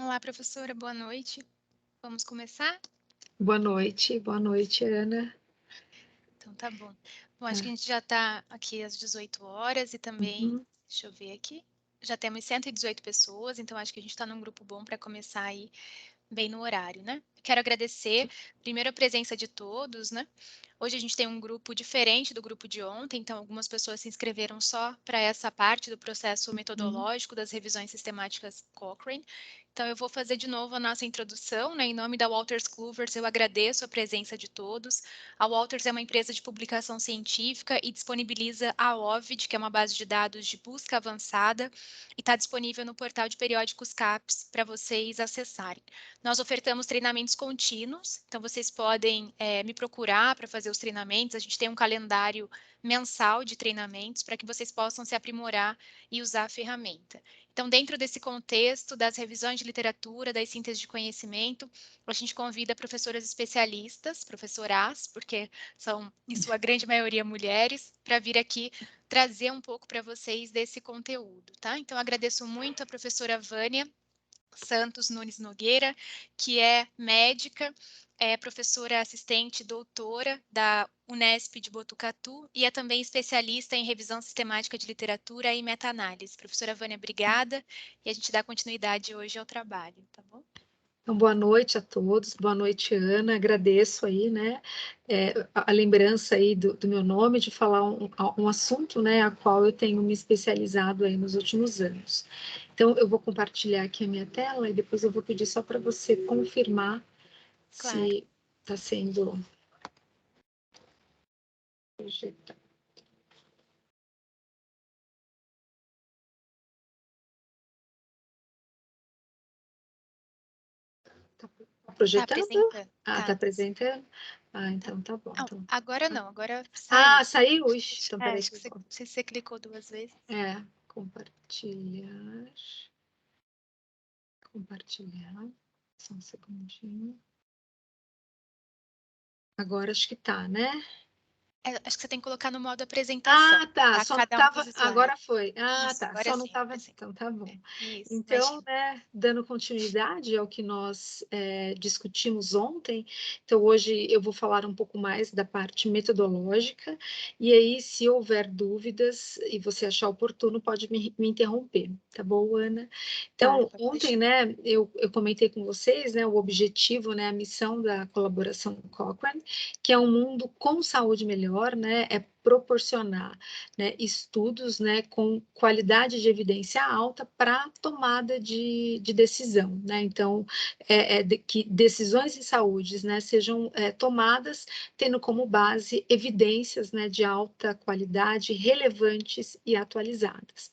Olá, professora, boa noite. Vamos começar? Boa noite, Ana. Então tá bom. Bom, acho que a Tá. gente já está aqui às 18 horas e também, Uhum. deixa eu ver aqui, já temos 118 pessoas, então acho que a gente está num grupo bom para começar aí bem no horário, né? Quero agradecer primeiro a presença de todos, né? Hoje a gente tem um grupo diferente do grupo de ontem, então algumas pessoas se inscreveram só para essa parte do processo metodológico das revisões sistemáticas Cochrane. Então eu vou fazer de novo a nossa introdução, né? Em nome da Wolters Kluwer, eu agradeço a presença de todos. A Wolters é uma empresa de publicação científica e disponibiliza a OVID, que é uma base de dados de busca avançada, e está disponível no portal de periódicos CAPES para vocês acessarem. Nós ofertamos treinamentos contínuos, então vocês podem me procurar para fazer os treinamentos. A gente tem um calendário mensal de treinamentos para que vocês possam se aprimorar e usar a ferramenta. Então, dentro desse contexto das revisões de literatura, das sínteses de conhecimento, a gente convida professoras especialistas, professoras, porque são, em sua grande maioria, mulheres, para vir aqui trazer um pouco para vocês desse conteúdo, tá? Então, agradeço muito a professora Vânia Santos Nunes Nogueira, que é médica, é professora assistente doutora da Unesp de Botucatu e é também especialista em revisão sistemática de literatura e meta-análise. Professora Vânia, obrigada, e a gente dá continuidade hoje ao trabalho, tá bom? Então, boa noite a todos, boa noite, Ana. Agradeço aí, né, a lembrança aí do meu nome, de falar um assunto, né, a qual eu tenho me especializado aí nos últimos anos. Então, eu vou compartilhar aqui a minha tela e depois eu vou pedir só para você confirmar Claro. se está sendo projetado. Tá Está projetando? apresentando. Ah, Tá. tá apresentando? Ah, Tá. então tá bom. Ah, Então. agora não, agora saiu. Ah, saiu? Ixi, então peraí Acho que que eu você, não volto. sei se você clicou 2 vezes. Compartilhar. Compartilhar. Só um segundinho. Agora acho que tá, né? Acho que você tem que colocar no modo apresentação, Ah, tá. tá? Só não Cada um com os tava. slides. Agora foi. Ah, Isso, tá. agora Só não sim, tava. assim. Então tá bom. Isso, Então, imagina. né, dando continuidade ao que nós discutimos ontem, então hoje eu vou falar um pouco mais da parte metodológica, e aí, se houver dúvidas e você achar oportuno, pode me interromper, tá bom, Ana? Claro, Então, pode ontem, deixar. né, eu comentei com vocês, né, o objetivo, né, a missão da colaboração Cochrane, que é um mundo com saúde melhor, né, é proporcionar, né, estudos, né, com qualidade de evidência alta para tomada de decisão, né? Então, que decisões em saúde, né, sejam tomadas tendo como base evidências, né, de alta qualidade, relevantes e atualizadas.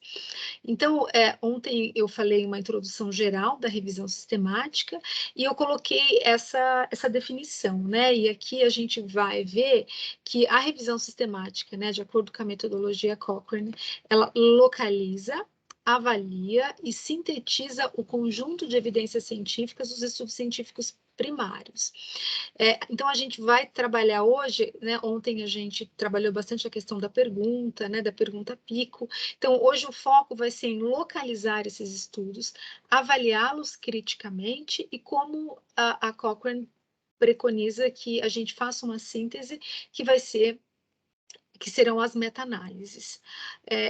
Então, ontem eu falei uma introdução geral da revisão sistemática e eu coloquei essa definição, né? E aqui a gente vai ver que a revisão sistemática, né, de acordo com a metodologia Cochrane, ela localiza, avalia e sintetiza o conjunto de evidências científicas dos estudos científicos primários. Então, a gente vai trabalhar hoje, né? Ontem a gente trabalhou bastante a questão da pergunta, né? Da pergunta pico. Então, hoje o foco vai ser em localizar esses estudos, avaliá-los criticamente e como a Cochrane preconiza que a gente faça uma síntese que serão as meta-análises.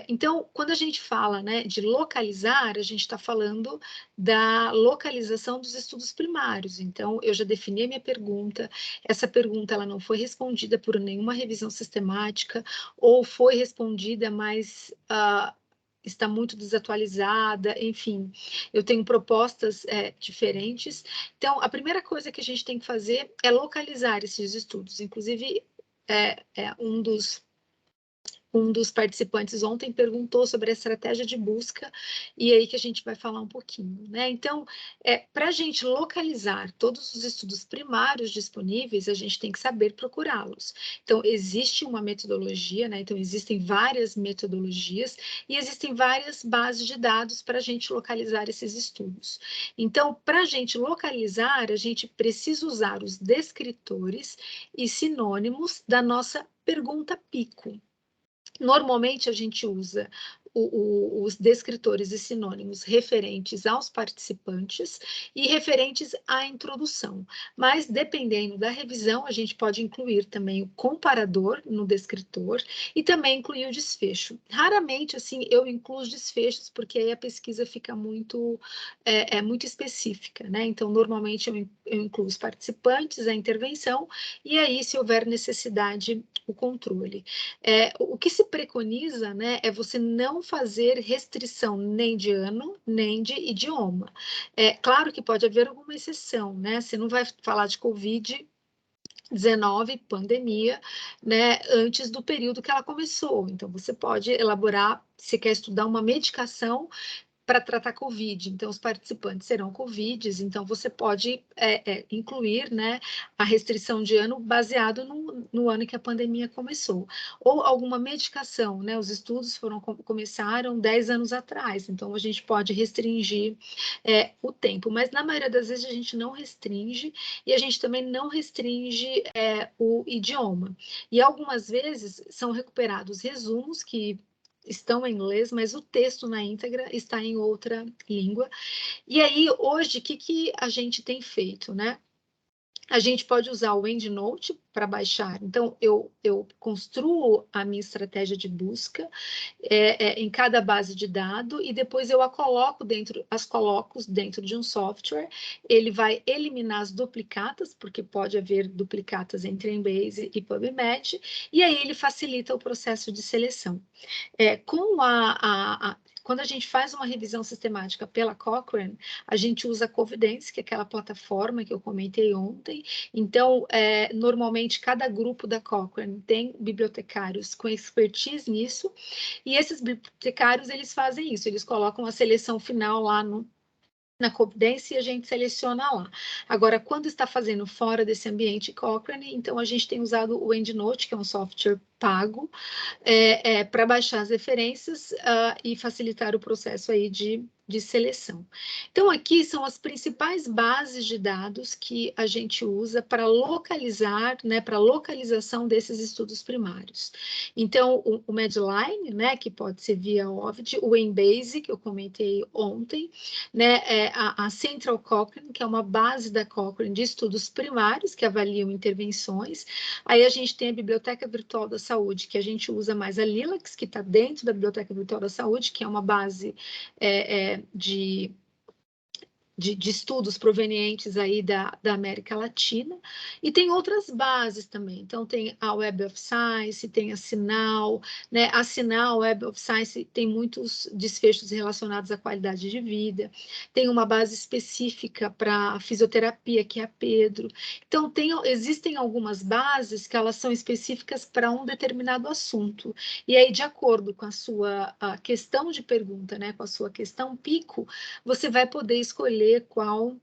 Então, quando a gente fala, né, de localizar, a gente está falando da localização dos estudos primários. Então, eu já defini a minha pergunta, essa pergunta ela não foi respondida por nenhuma revisão sistemática, ou foi respondida, mas está muito desatualizada, enfim, eu tenho propostas diferentes. Então, a primeira coisa que a gente tem que fazer é localizar esses estudos. Inclusive, um dos participantes ontem perguntou sobre a estratégia de busca, e aí que a gente vai falar um pouquinho, né? Então, para a gente localizar todos os estudos primários disponíveis, a gente tem que saber procurá-los. Então, existe uma metodologia, né? Então, existem várias metodologias e existem várias bases de dados para a gente localizar esses estudos. Então, para a gente localizar, a gente precisa usar os descritores e sinônimos da nossa pergunta pico. Normalmente a gente usa os descritores e sinônimos referentes aos participantes e referentes à introdução. Mas, dependendo da revisão, a gente pode incluir também o comparador no descritor e também incluir o desfecho. Raramente, assim, eu incluo os desfechos, porque aí a pesquisa fica muito, muito específica, né? Então, normalmente eu incluo os participantes, a intervenção, e aí, se houver necessidade, o controle. O que se preconiza, né, é você não fazer restrição nem de ano, nem de idioma. É claro que pode haver alguma exceção, né? Você não vai falar de Covid-19, pandemia, né, antes do período que ela começou. Então, você pode elaborar, se quer estudar uma medicação para tratar Covid, então os participantes serão Covids, então você pode incluir, né, a restrição de ano baseado no ano que a pandemia começou, ou alguma medicação, né, os estudos começaram 10 anos atrás, então a gente pode restringir o tempo, mas na maioria das vezes a gente não restringe, e a gente também não restringe o idioma, e algumas vezes são recuperados resumos que estão em inglês, mas o texto na íntegra está em outra língua. E aí, hoje, o que a gente tem feito, né? A gente pode usar o EndNote para baixar. Então, eu construo a minha estratégia de busca em cada base de dados e depois eu as coloco dentro de um software. Ele vai eliminar as duplicatas, porque pode haver duplicatas entre Embase e PubMed, e aí ele facilita o processo de seleção. Quando a gente faz uma revisão sistemática pela Cochrane, a gente usa a Covidence, que é aquela plataforma que eu comentei ontem. Então, normalmente, cada grupo da Cochrane tem bibliotecários com expertise nisso, e esses bibliotecários, eles fazem isso, eles colocam a seleção final lá na Covidence e a gente seleciona lá. Agora, quando está fazendo fora desse ambiente Cochrane, então a gente tem usado o EndNote, que é um software pago, para baixar as referências e facilitar o processo aí de seleção. Então, aqui são as principais bases de dados que a gente usa para localizar, né, para localização desses estudos primários. Então, o Medline, né, que pode ser via OVID, o Embase, que eu comentei ontem, né, a Central Cochrane, que é uma base da Cochrane de estudos primários que avaliam intervenções. Aí a gente tem a Biblioteca Virtual da Saúde, que a gente usa mais a Lilacs, que está dentro da Biblioteca Virtual da Saúde, que é uma base de estudos provenientes aí da América Latina, e tem outras bases também. Então, tem a Web of Science, tem a Sinal, né? A Sinal, Web of Science, tem muitos desfechos relacionados à qualidade de vida, tem uma base específica para fisioterapia, que é a Pedro. Então, existem algumas bases que elas são específicas para um determinado assunto, e aí, de acordo com a questão de pergunta, né? Com a sua questão pico, você vai poder escolher qual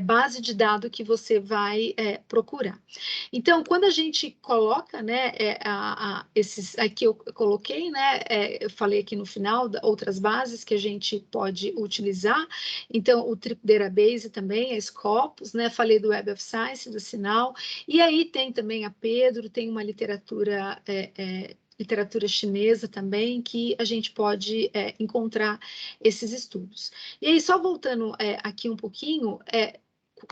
base de dados que você vai procurar. Então, quando a gente coloca, né, esses aqui eu coloquei, né, eu falei aqui no final, outras bases que a gente pode utilizar. Então, o Tripdera-Base também, a Scopus, né, falei do Web of Science, da Sinal, e aí tem também a Pedro, tem uma literatura chinesa também, que a gente pode encontrar esses estudos. E aí, só voltando aqui um pouquinho,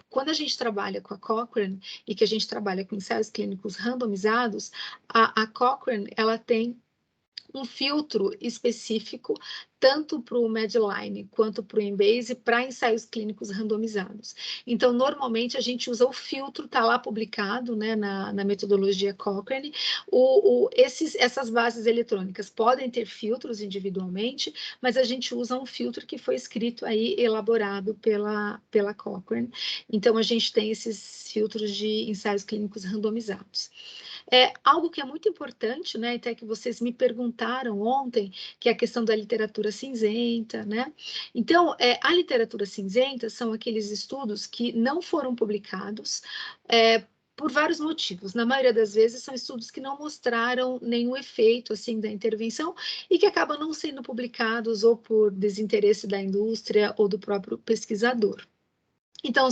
quando a gente trabalha com a Cochrane e que a gente trabalha com ensaios clínicos randomizados, a Cochrane, ela tem um filtro específico, tanto para o Medline quanto para o Embase, para ensaios clínicos randomizados. Então, normalmente, a gente usa o filtro, está lá publicado, né, na metodologia Cochrane. Essas bases eletrônicas podem ter filtros individualmente, mas a gente usa um filtro que foi escrito aí, elaborado pela Cochrane. Então, a gente tem esses filtros de ensaios clínicos randomizados. Algo que é muito importante, né, até que vocês me perguntaram ontem, que é a questão da literatura cinzenta, né? Então, a literatura cinzenta são aqueles estudos que não foram publicados por vários motivos. Na maioria das vezes, são estudos que não mostraram nenhum efeito, assim, da intervenção e que acabam não sendo publicados ou por desinteresse da indústria ou do próprio pesquisador. Então,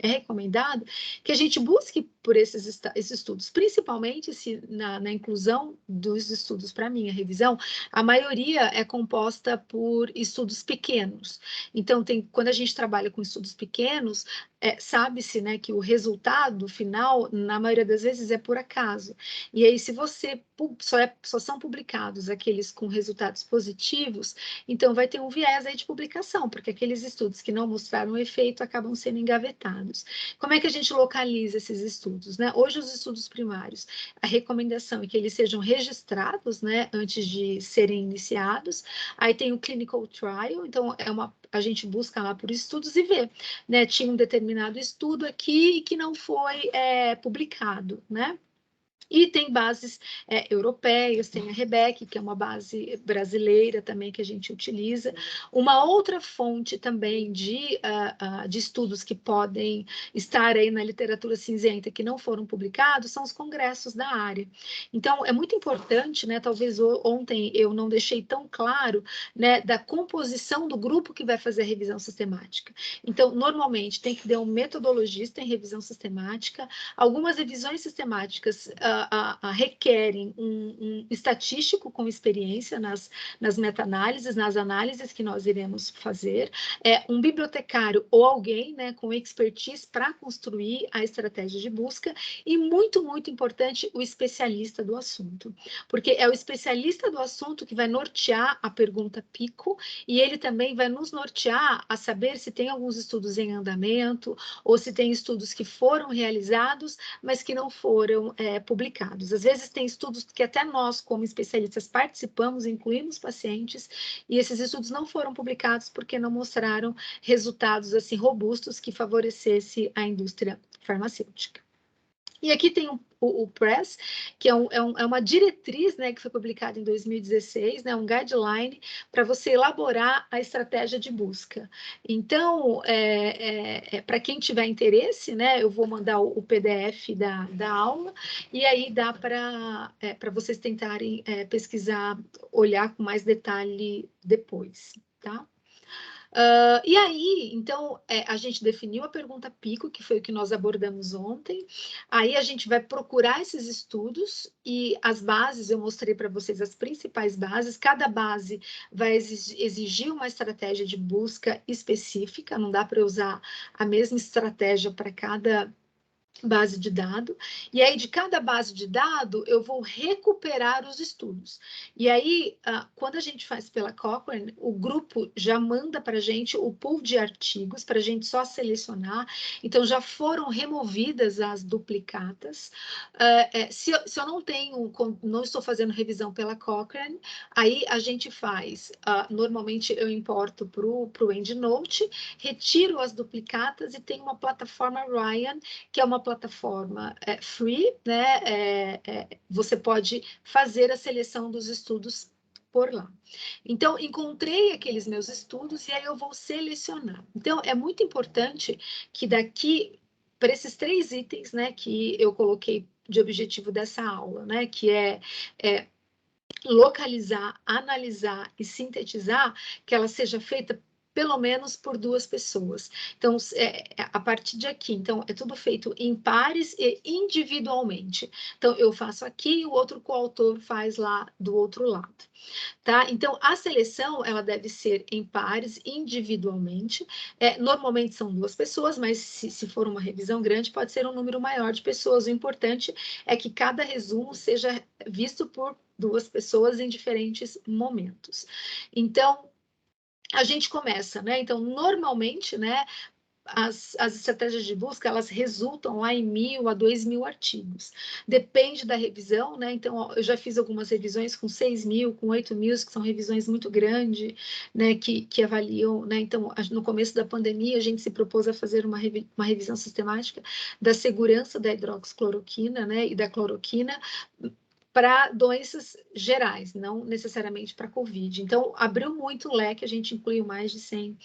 é recomendado que a gente busque por esses estudos, principalmente se na inclusão dos estudos para mim, a revisão, a maioria é composta por estudos pequenos. Então, quando a gente trabalha com estudos pequenos, sabe-se, né, que o resultado final, na maioria das vezes, é por acaso. E aí, se você só são publicados aqueles com resultados positivos, então vai ter um viés aí de publicação, porque aqueles estudos que não mostraram efeito acabam sendo engavetados. Como é que a gente localiza esses estudos, né? Hoje, os estudos primários, a recomendação é que eles sejam registrados, né, antes de serem iniciados. Aí tem o clinical trial, então a gente busca lá por estudos e vê, né? Tinha um determinado estudo aqui que não foi publicado, né? E tem bases europeias, tem a Rebec, que é uma base brasileira também que a gente utiliza. Uma outra fonte também de estudos que podem estar aí na literatura cinzenta que não foram publicados são os congressos da área. Então, é muito importante, né? Talvez ontem eu não deixei tão claro, né, da composição do grupo que vai fazer a revisão sistemática. Então, normalmente tem que ter um metodologista em revisão sistemática. Algumas revisões sistemáticas requerem um estatístico com experiência nas meta-análises, nas análises que nós iremos fazer, um bibliotecário ou alguém, né, com expertise para construir a estratégia de busca, e muito, muito importante, o especialista do assunto, porque é o especialista do assunto que vai nortear a pergunta PICO, e ele também vai nos nortear a saber se tem alguns estudos em andamento, ou se tem estudos que foram realizados, mas que não foram publicados. Às vezes tem estudos que até nós, como especialistas, participamos, incluímos pacientes, e esses estudos não foram publicados porque não mostraram resultados assim robustos que favorecesse a indústria farmacêutica. E aqui tem o PRESS, que é uma diretriz, né, que foi publicada em 2016, né, um guideline para você elaborar a estratégia de busca. Então, para quem tiver interesse, né, eu vou mandar o PDF da aula, e aí dá para vocês tentarem pesquisar, olhar com mais detalhe depois, tá? E aí, então, a gente definiu a pergunta PICO, que foi o que nós abordamos ontem. Aí a gente vai procurar esses estudos e as bases, eu mostrei para vocês as principais bases. Cada base vai exigir uma estratégia de busca específica, não dá para usar a mesma estratégia para cada base de dado, e aí de cada base de dado eu vou recuperar os estudos. E aí, quando a gente faz pela Cochrane, o grupo já manda para a gente o pool de artigos, para a gente só selecionar, então já foram removidas as duplicatas. Se eu não estou fazendo revisão pela Cochrane, aí a gente faz, normalmente eu importo para o EndNote, retiro as duplicatas e tem uma plataforma Ryan, que é uma plataforma free, né? Você pode fazer a seleção dos estudos por lá. Então, encontrei aqueles meus estudos e aí eu vou selecionar. Então, é muito importante que daqui, para esses 3 itens, né, que eu coloquei de objetivo dessa aula, né, que é localizar, analisar e sintetizar, que ela seja feita pelo menos por 2 pessoas. Então, a partir de aqui, então, é tudo feito em pares e individualmente. Então, eu faço aqui e o outro coautor faz lá do outro lado. Tá? Então, a seleção, ela deve ser em pares, individualmente. Normalmente são 2 pessoas, mas se for uma revisão grande, pode ser um número maior de pessoas. O importante é que cada resumo seja visto por 2 pessoas em diferentes momentos. Então, a gente começa, né? Então, normalmente, né, as estratégias de busca, elas resultam lá em 1.000 a 2.000 artigos. Depende da revisão, né? Então, eu já fiz algumas revisões com 6.000, com 8.000, que são revisões muito grandes, né? Que avaliam, né? Então, no começo da pandemia, a gente se propôs a fazer uma revisão sistemática da segurança da hidroxicloroquina, né? E da cloroquina, para doenças gerais, não necessariamente para COVID. Então, abriu muito o leque, a gente incluiu mais de 100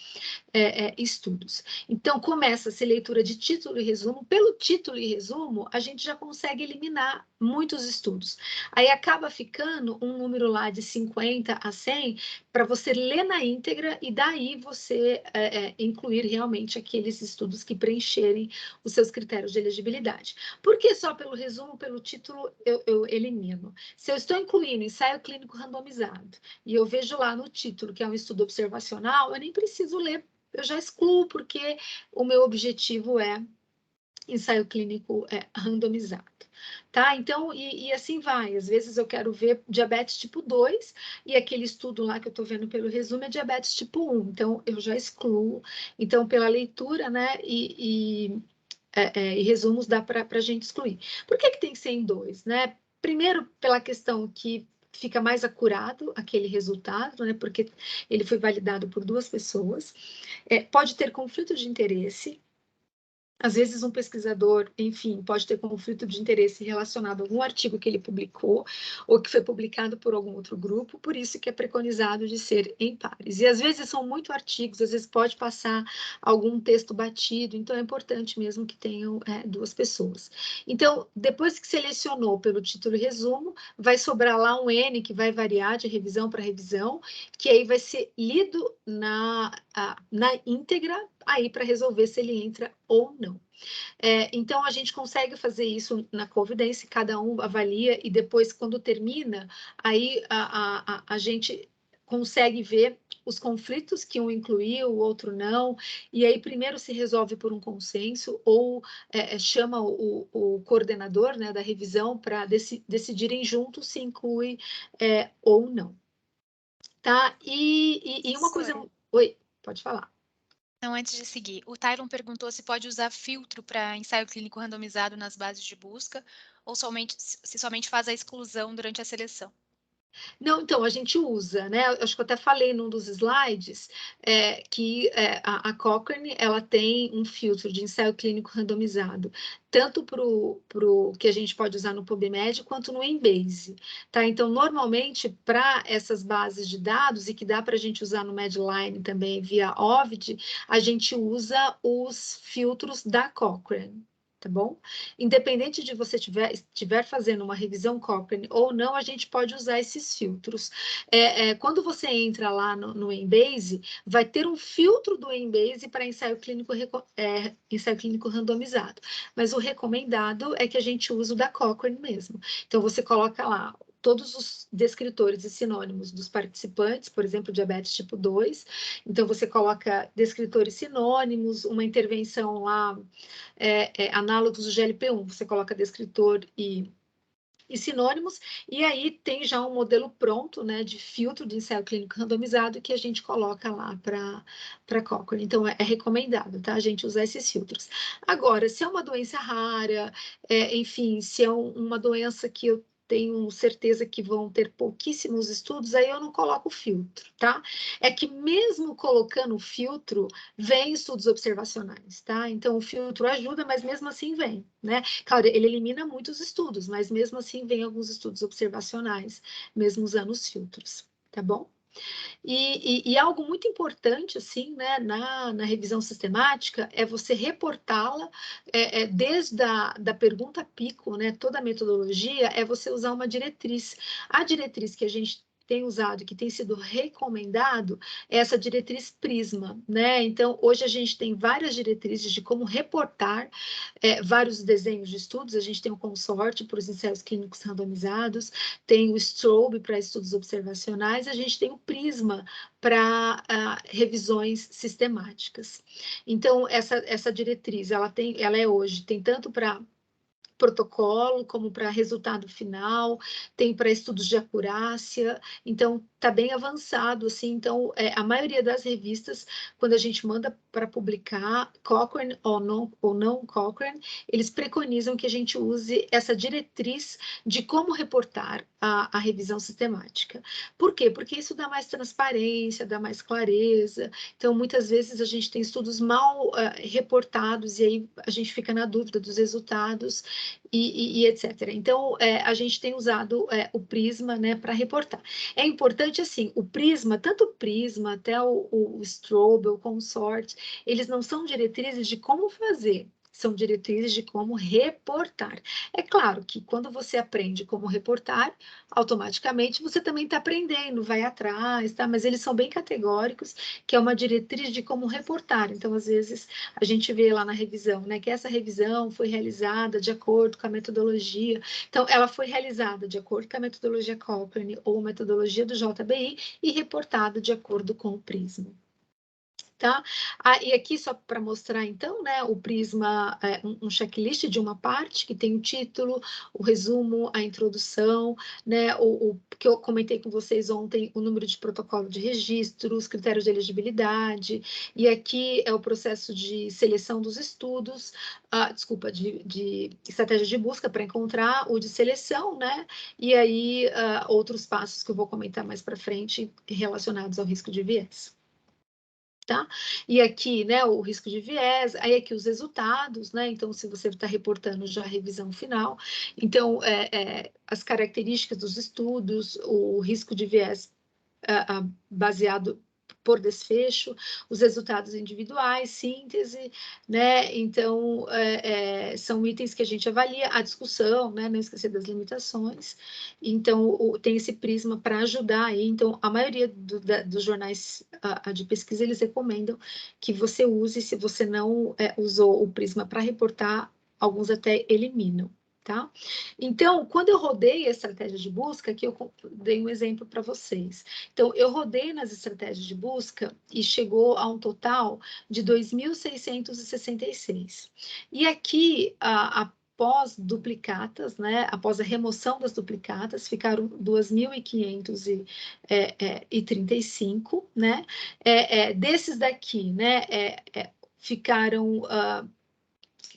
estudos. Então, começa-se leitura de título e resumo. Pelo título e resumo, a gente já consegue eliminar muitos estudos. Aí acaba ficando um número lá de 50 a 100 para você ler na íntegra e daí você incluir realmente aqueles estudos que preencherem os seus critérios de elegibilidade. Por que só pelo resumo, pelo título, eu elimino? Se eu estou incluindo ensaio clínico randomizado e eu vejo lá no título que é um estudo observacional, eu nem preciso ler, eu já excluo, porque o meu objetivo é ensaio clínico randomizado. Tá? Então, e assim vai. Às vezes eu quero ver diabetes tipo 2 e aquele estudo lá que eu estou vendo pelo resumo é diabetes tipo 1. Então, eu já excluo. Então, pela leitura, né, e resumos dá para a gente excluir. Por que tem que ser em 2, né? Primeiro, pela questão que fica mais acurado aquele resultado, né? Porque ele foi validado por 2 pessoas. Pode ter conflito de interesse. Às vezes um pesquisador, enfim, pode ter conflito de interesse relacionado a algum artigo que ele publicou ou que foi publicado por algum outro grupo, por isso que é preconizado de ser em pares. E às vezes são muito artigos, às vezes pode passar algum texto batido, então é importante mesmo que tenham 2 pessoas. Então, depois que selecionou pelo título e resumo, vai sobrar lá um N que vai variar de revisão para revisão, que aí vai ser lido na íntegra, aí para resolver se ele entra ou não. Então, a gente consegue fazer isso na Covidence, cada um avalia e depois, quando termina, aí a gente consegue ver os conflitos que um incluiu, o outro não, e aí primeiro se resolve por um consenso ou chama o coordenador, né, da revisão para decidirem juntos se inclui ou não. Tá? E uma coisa... Professora, Oi, pode falar. não, antes de seguir, o Tylon perguntou se pode usar filtro para ensaio clínico randomizado nas bases de busca ou se somente faz a exclusão durante a seleção. Não, então, a gente usa, né? Acho que eu até falei num dos slides que a Cochrane ela tem um filtro de ensaio clínico randomizado, tanto para o que a gente pode usar no PubMed quanto no Embase. Tá? Então, normalmente, para essas bases de dados, e que dá para a gente usar no Medline também via Ovid, a gente usa os filtros da Cochrane. Tá bom? Independente de você estiver fazendo uma revisão Cochrane ou não, a gente pode usar esses filtros. Quando você entra lá no Embase, vai ter um filtro do Embase para ensaio clínico randomizado, mas o recomendado é que a gente use o da Cochrane mesmo. Então, você coloca lá todos os descritores e sinônimos dos participantes, por exemplo, diabetes tipo 2. Então, você coloca descritores sinônimos, uma intervenção lá, análogos do GLP-1, você coloca descritor e sinônimos, e aí tem já um modelo pronto, né, de filtro de ensaio clínico randomizado que a gente coloca lá para Cochrane. Então, é recomendado, tá, a gente usar esses filtros. Agora, se é uma doença rara, enfim, se é uma doença que eu tenho certeza que vão ter pouquíssimos estudos, aí eu não coloco filtro, tá? É que mesmo colocando filtro, vem estudos observacionais, tá? Então, o filtro ajuda, mas mesmo assim vem, né? Claro, ele elimina muitos estudos, mas mesmo assim vem alguns estudos observacionais, mesmo usando os filtros, tá bom? E algo muito importante, assim, né, na revisão sistemática, é você reportá-la desde da pergunta pico, né, toda a metodologia, é você usar uma diretriz. A diretriz que a gente tem usado, que tem sido recomendado, é essa diretriz Prisma, né? Então, hoje a gente tem várias diretrizes de como reportar vários desenhos de estudos. A gente tem o Consorte para os ensaios clínicos randomizados, tem o Strobe para estudos observacionais, a gente tem o Prisma para revisões sistemáticas. Então, essa diretriz, ela é hoje, tem tanto para protocolo, como para resultado final, tem para estudos de acurácia, então está bem avançado, assim, então a maioria das revistas, quando a gente manda para publicar, Cochrane ou não Cochrane, eles preconizam que a gente use essa diretriz de como reportar a revisão sistemática. Por quê? Porque isso dá mais transparência, dá mais clareza, então muitas vezes a gente tem estudos mal reportados e aí a gente fica na dúvida dos resultados, e etc. Então, a gente tem usado o Prisma, né, para reportar. É importante, assim, o Prisma, tanto o Prisma até o Strobe, o Consort, eles não são diretrizes de como fazer, são diretrizes de como reportar. É claro que quando você aprende como reportar, automaticamente você também está aprendendo, vai atrás, tá? Mas eles são bem categóricos, que é uma diretriz de como reportar. Então, às vezes, a gente vê lá na revisão, né, que essa revisão foi realizada de acordo com a metodologia. Então, ela foi realizada de acordo com a metodologia Cochrane ou metodologia do JBI e reportada de acordo com o Prisma. Tá? E aqui, só para mostrar, então, né, o Prisma é um checklist de uma parte, que tem o título, o resumo, a introdução, né, o que eu comentei com vocês ontem, o número de protocolo de registro, os critérios de elegibilidade, e aqui é o processo de seleção dos estudos, desculpa, de estratégia de busca para encontrar, o de seleção, né, e aí outros passos que eu vou comentar mais para frente relacionados ao risco de viés. Tá? E aqui, né, o risco de viés, aí aqui os resultados, né, então se você está reportando já a revisão final, então as características dos estudos, o risco de viés baseado por desfecho, os resultados individuais, síntese, né? Então, são itens que a gente avalia, a discussão, né? Não esquecer das limitações. Então, tem esse prisma para ajudar aí. Então, a maioria dos jornais de pesquisa, eles recomendam que você use, se você não usou o prisma para reportar, alguns até eliminam. Tá? Então, quando eu rodei a estratégia de busca, aqui eu dei um exemplo para vocês. Então, eu rodei nas estratégias de busca e chegou a um total de 2.666. E aqui, após duplicatas, né, após a remoção das duplicatas, ficaram 2.535, né? Desses daqui, né, ficaram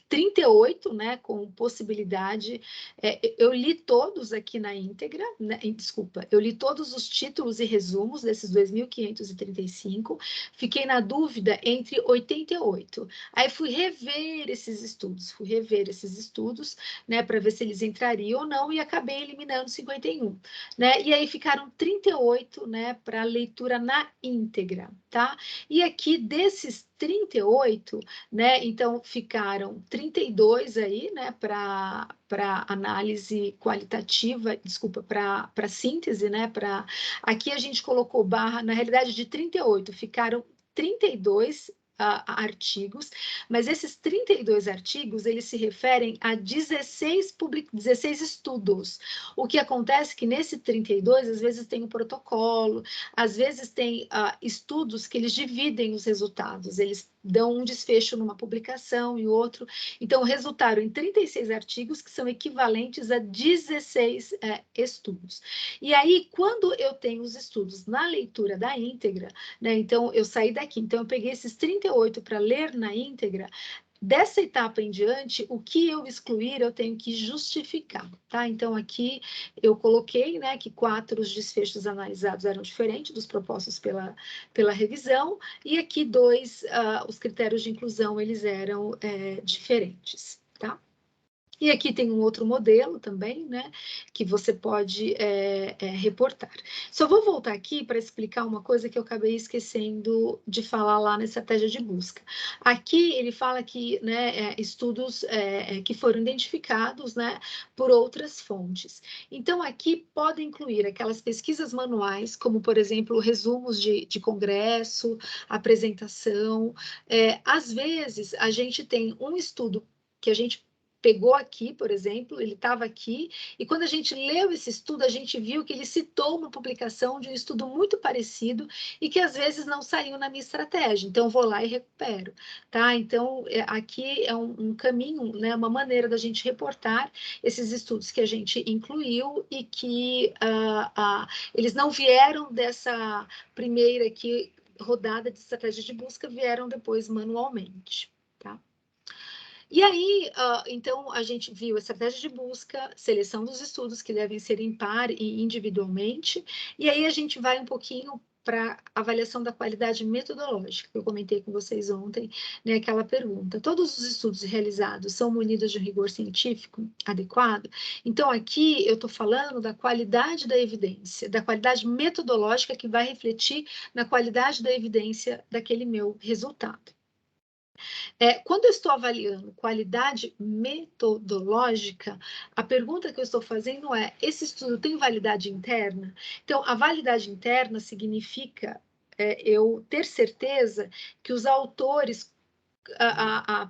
38, né, com possibilidade, eu li todos aqui na íntegra, né, desculpa, eu li todos os títulos e resumos desses 2.535, fiquei na dúvida entre 88, aí fui rever esses estudos, né, para ver se eles entrariam ou não, e acabei eliminando 51, né, e aí ficaram 38, né, para leitura na íntegra, tá? E aqui, desses 38, né, então ficaram 32 aí, né, para análise qualitativa, desculpa, para síntese, né, aqui a gente colocou barra, na realidade de 38, ficaram 32 artigos, mas esses 32 artigos, eles se referem a 16 estudos. O que acontece é que nesse 32, às vezes tem um protocolo, às vezes tem estudos que eles dividem os resultados, eles dão um desfecho numa publicação e outro. Então, resultaram em 36 artigos, que são equivalentes a 16 estudos. E aí, quando eu tenho os estudos na leitura da íntegra, né, então eu saí daqui, então eu peguei esses 38 para ler na íntegra. Dessa etapa em diante, o que eu excluir, eu tenho que justificar, tá? Então, aqui eu coloquei, né, que 4 os desfechos analisados eram diferentes dos propostos pela revisão, e aqui 2, os critérios de inclusão, eles eram diferentes, tá? E aqui tem um outro modelo também, né, que você pode reportar. Só vou voltar aqui para explicar uma coisa que eu acabei esquecendo de falar lá na estratégia de busca. Aqui ele fala que, né, estudos que foram identificados, né, por outras fontes. Então, aqui pode incluir aquelas pesquisas manuais, como, por exemplo, resumos de congresso, apresentação. Às vezes, a gente tem um estudo que a gente pegou aqui, por exemplo, ele estava aqui, e quando a gente leu esse estudo, a gente viu que ele citou uma publicação de um estudo muito parecido e que às vezes não saiu na minha estratégia, então vou lá e recupero, tá? Então, aqui é um caminho, né, uma maneira da gente reportar esses estudos que a gente incluiu e que eles não vieram dessa primeira aqui rodada de estratégia de busca, vieram depois manualmente, tá? E aí, então, a gente viu a estratégia de busca, seleção dos estudos que devem ser em par e individualmente, e aí a gente vai um pouquinho para avaliação da qualidade metodológica, que eu comentei com vocês ontem, né, aquela pergunta. Todos os estudos realizados são munidos de um rigor científico adequado? Então, aqui eu estou falando da qualidade da evidência, da qualidade metodológica que vai refletir na qualidade da evidência daquele meu resultado. Quando eu estou avaliando qualidade metodológica, a pergunta que eu estou fazendo é: esse estudo tem validade interna? Então, a validade interna significa eu ter certeza que os autores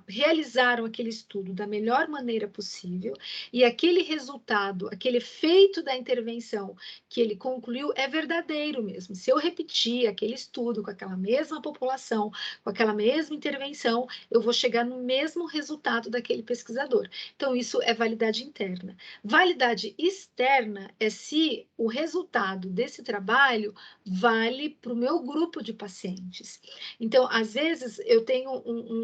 realizaram aquele estudo da melhor maneira possível e aquele resultado, aquele efeito da intervenção que ele concluiu é verdadeiro mesmo. Se eu repetir aquele estudo com aquela mesma população, com aquela mesma intervenção, eu vou chegar no mesmo resultado daquele pesquisador. Então, isso é validade interna. Validade externa é se o resultado desse trabalho vale para o meu grupo de pacientes. Então, às vezes, eu tenho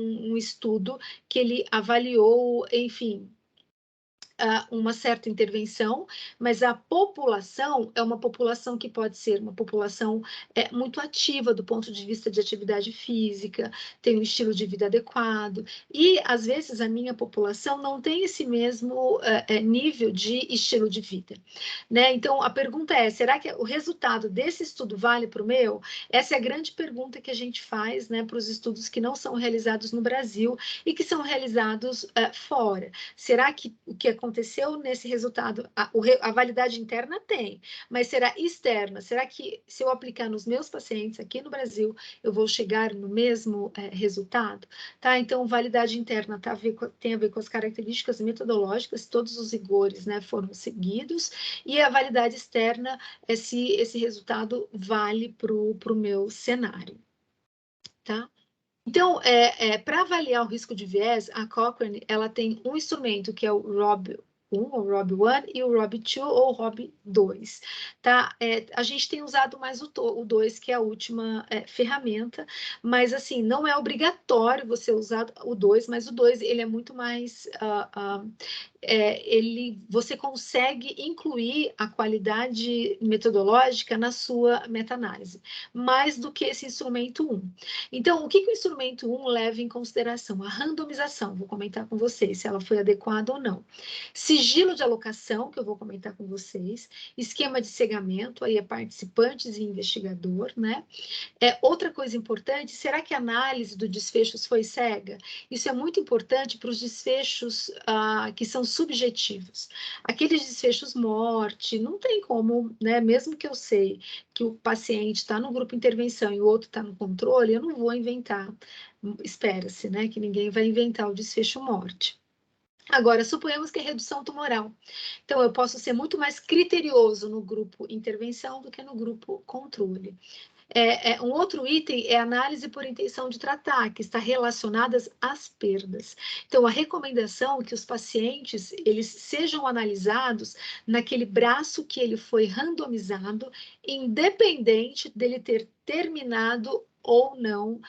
um estudo que ele avaliou, enfim, uma certa intervenção, mas a população é uma população que pode ser uma população muito ativa do ponto de vista de atividade física, tem um estilo de vida adequado, e às vezes a minha população não tem esse mesmo nível de estilo de vida, né? Então a pergunta é: será que o resultado desse estudo vale para o meu? Essa é a grande pergunta que a gente faz, né, para os estudos que não são realizados no Brasil e que são realizados fora. Será que o que aconteceu nesse resultado, a validade interna tem, mas será externa? Será que se eu aplicar nos meus pacientes aqui no Brasil, eu vou chegar no mesmo resultado? Tá? Então, validade interna tem a ver com as características metodológicas, todos os rigores, né, foram seguidos, e a validade externa é se esse resultado vale para o meu cenário. Tá? Então, para avaliar o risco de viés, a Cochrane ela tem um instrumento que é o ROB1, ou ROB1, e o ROB2, ou ROB2. Tá? A gente tem usado mais o 2, que é a última ferramenta, mas assim, não é obrigatório você usar o 2, mas o 2 ele é muito mais você consegue incluir a qualidade metodológica na sua meta-análise, mais do que esse instrumento 1. Então, o que o instrumento 1 leva em consideração? A randomização, vou comentar com vocês se ela foi adequada ou não. Sigilo de alocação, que eu vou comentar com vocês. Esquema de cegamento, aí é participantes e investigador, né? Outra coisa importante, será que a análise do desfecho foi cega? Isso é muito importante para os desfechos que são subjetivos. Aqueles desfechos morte, não tem como, né? Mesmo que eu sei que o paciente está no grupo intervenção e o outro está no controle, eu não vou inventar. Espera-se, né? Que ninguém vai inventar o desfecho morte. Agora, suponhamos que é redução tumoral. Então, eu posso ser muito mais criterioso no grupo intervenção do que no grupo controle. Um outro item é análise por intenção de tratar, que está relacionada às perdas. Então, a recomendação é que os pacientes eles sejam analisados naquele braço que ele foi randomizado, independente dele ter terminado ou não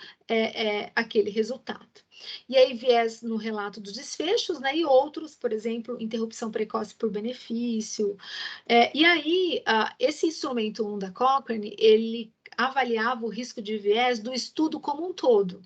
aquele resultado. E aí, viés no relato dos desfechos, né? E outros, por exemplo, interrupção precoce por benefício. E aí, esse instrumento 1 da Cochrane, ele avaliava o risco de viés do estudo como um todo.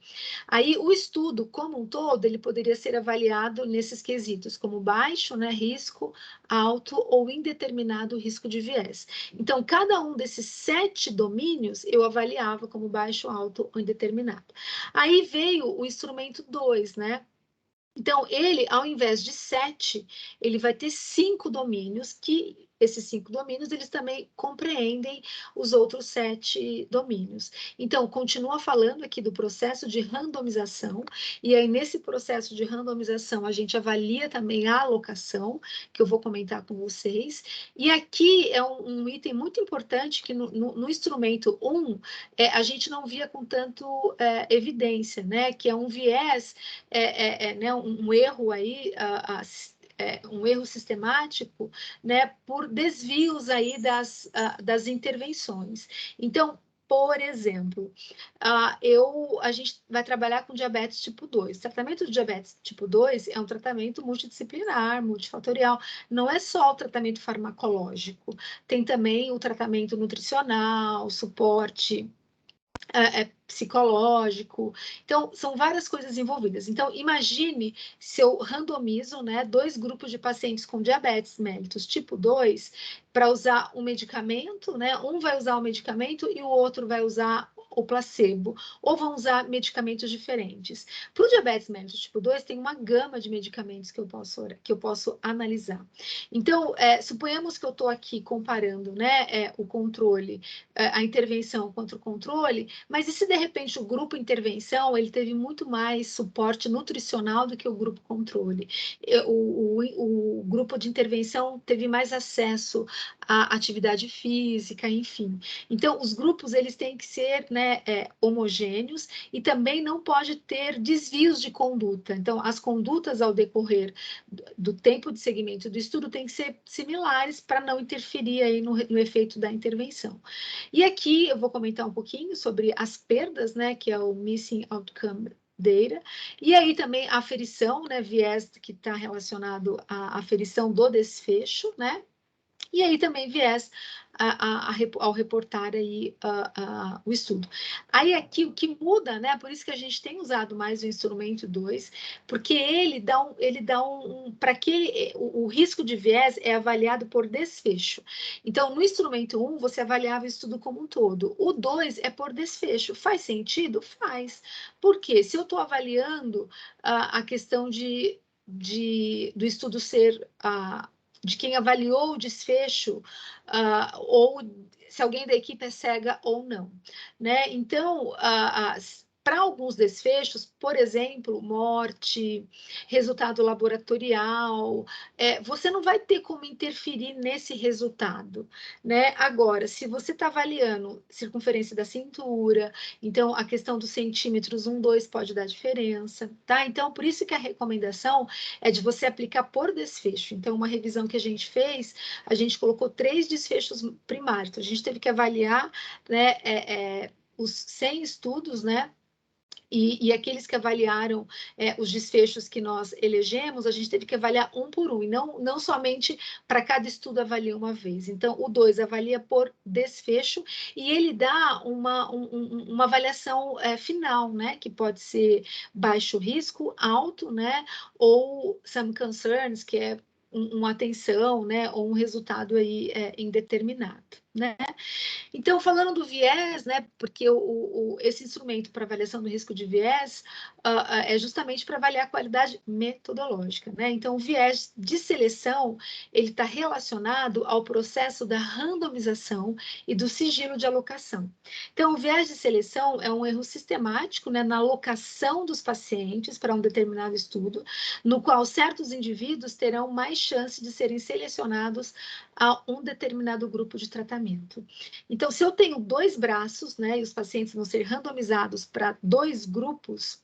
Aí, o estudo como um todo, ele poderia ser avaliado nesses quesitos, como baixo, né, risco, alto ou indeterminado risco de viés. Então, cada um desses 7 domínios eu avaliava como baixo, alto ou indeterminado. Aí veio o instrumento 2, né? Então, ele, ao invés de 7, ele vai ter 5 domínios, que esses 5 domínios, eles também compreendem os outros 7 domínios. Então, continua falando aqui do processo de randomização, e aí nesse processo de randomização, a gente avalia também a alocação, que eu vou comentar com vocês, e aqui é um item muito importante, que no instrumento 1, a gente não via com tanto evidência, né, que é um viés, né, um erro aí, um erro sistemático, né, por desvios aí das intervenções. Então, por exemplo, a gente vai trabalhar com diabetes tipo 2. O tratamento de diabetes tipo 2 é um tratamento multidisciplinar, multifatorial. Não é só o tratamento farmacológico, tem também o tratamento nutricional, suporte psicológico. Então, são várias coisas envolvidas. Então, imagine se eu randomizo, né, 2 grupos de pacientes com diabetes mellitus tipo 2 para usar um medicamento, né? Um vai usar o medicamento e o outro vai usar ou placebo, ou vão usar medicamentos diferentes. Para o diabetes mellitus tipo 2, tem uma gama de medicamentos que eu posso analisar. Então, suponhamos que eu estou aqui comparando, né, o controle, a intervenção contra o controle, mas e se de repente o grupo intervenção ele teve muito mais suporte nutricional do que o grupo controle? O grupo de intervenção teve mais acesso à atividade física, enfim. Então, os grupos eles têm que ser, né, homogêneos e também não pode ter desvios de conduta. Então, as condutas ao decorrer do tempo de segmento do estudo têm que ser similares para não interferir aí no efeito da intervenção. E aqui eu vou comentar um pouquinho sobre as perdas, né, que é o Missing Outcome Data, e aí também a aferição, né, viés que está relacionado à aferição do desfecho, né, e aí também viés ao reportar aí o estudo. Aí aqui o que muda, né? Por isso que a gente tem usado mais o instrumento 2, porque ele dá para que o risco de viés é avaliado por desfecho. Então, no instrumento 1, você avaliava o estudo como um todo. O 2 é por desfecho. Faz sentido? Faz. Por quê? Se eu estou avaliando a questão do estudo ser de quem avaliou o desfecho, ou se alguém da equipe é cega ou não, né? Então, para alguns desfechos, por exemplo, morte, resultado laboratorial, você não vai ter como interferir nesse resultado, né? Agora, se você está avaliando circunferência da cintura, então a questão dos centímetros 1, 2 pode dar diferença, tá? Então, por isso que a recomendação é de você aplicar por desfecho. Então, uma revisão que a gente fez, a gente colocou 3 desfechos primários. Então, a gente teve que avaliar, né, os 100 estudos, né, e aqueles que avaliaram os desfechos que nós elegemos, a gente teve que avaliar um por um, e não somente para cada estudo avalia uma vez. Então, o 2 avalia por desfecho, e ele dá uma avaliação final, né, que pode ser baixo risco, alto, né, ou some concerns, que é uma atenção, né, ou um resultado aí indeterminado, né? Então, falando do viés, né, porque esse instrumento para avaliação do risco de viés é justamente para avaliar a qualidade metodológica, né? Então, o viés de seleção, ele está relacionado ao processo da randomização e do sigilo de alocação. Então, o viés de seleção é um erro sistemático, né, na alocação dos pacientes para um determinado estudo, no qual certos indivíduos terão mais chance de serem selecionados a um determinado grupo de tratamento. Então, se eu tenho 2 braços, né, e os pacientes vão ser randomizados para 2 grupos,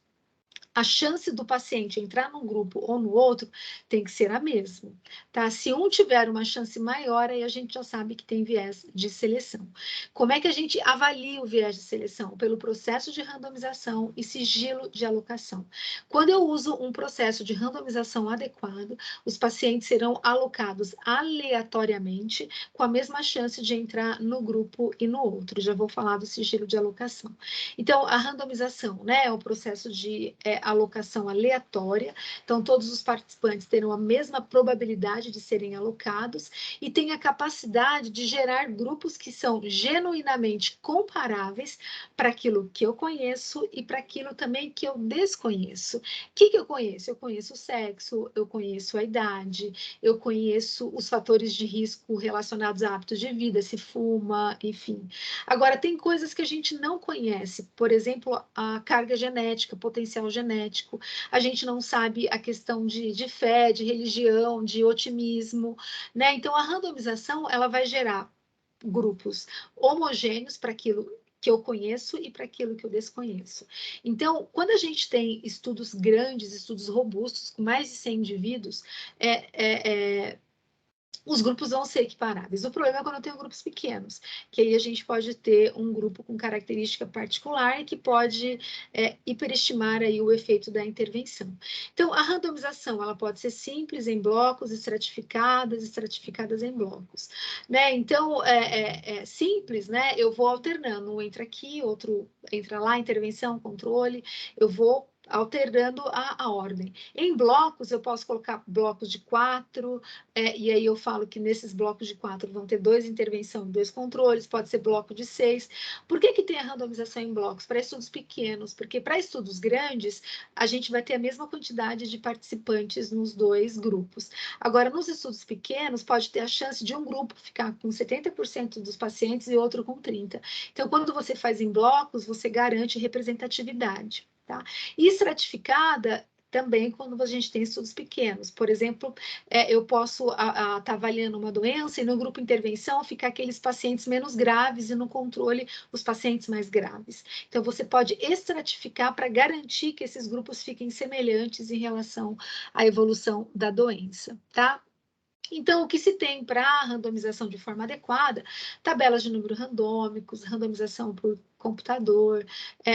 a chance do paciente entrar num grupo ou no outro tem que ser a mesma, tá? Se um tiver uma chance maior, aí a gente já sabe que tem viés de seleção. Como é que a gente avalia o viés de seleção? Pelo processo de randomização e sigilo de alocação. Quando eu uso um processo de randomização adequado, os pacientes serão alocados aleatoriamente com a mesma chance de entrar no grupo e no outro. Já vou falar do sigilo de alocação. Então, a randomização, né, é o processo de alocação aleatória, então todos os participantes terão a mesma probabilidade de serem alocados e tem a capacidade de gerar grupos que são genuinamente comparáveis para aquilo que eu conheço e para aquilo também que eu desconheço. O que eu conheço? Eu conheço o sexo, eu conheço a idade, eu conheço os fatores de risco relacionados a hábitos de vida, se fuma, enfim. Agora, tem coisas que a gente não conhece, por exemplo, a carga genética, potencial genético, a gente não sabe a questão de fé, de religião, de otimismo, né? Então, a randomização, ela vai gerar grupos homogêneos para aquilo que eu conheço e para aquilo que eu desconheço. Então, quando a gente tem estudos grandes, estudos robustos, com mais de 100 indivíduos, os grupos vão ser equiparáveis. O problema é quando eu tenho grupos pequenos, que aí a gente pode ter um grupo com característica particular e que pode hiperestimar aí o efeito da intervenção. Então, a randomização, ela pode ser simples em blocos, estratificadas em blocos, né? Então, simples, né? Eu vou alternando, um entra aqui, outro entra lá, intervenção, controle, eu vou alterando a ordem. Em blocos, eu posso colocar blocos de 4, e aí eu falo que nesses blocos de 4 vão ter 2 intervenção e 2 controles, pode ser bloco de 6. Por que que tem a randomização em blocos? Para estudos pequenos, porque para estudos grandes, a gente vai ter a mesma quantidade de participantes nos 2 grupos. Agora, nos estudos pequenos, pode ter a chance de um grupo ficar com 70% dos pacientes e outro com 30%. Então, quando você faz em blocos, você garante representatividade. Tá? E estratificada também quando a gente tem estudos pequenos. Por exemplo, eu posso estar avaliando uma doença e no grupo intervenção ficar aqueles pacientes menos graves e no controle os pacientes mais graves. Então, você pode estratificar para garantir que esses grupos fiquem semelhantes em relação à evolução da doença, tá? Então, o que se tem para a randomização de forma adequada? Tabelas de número randômicos, randomização por computador,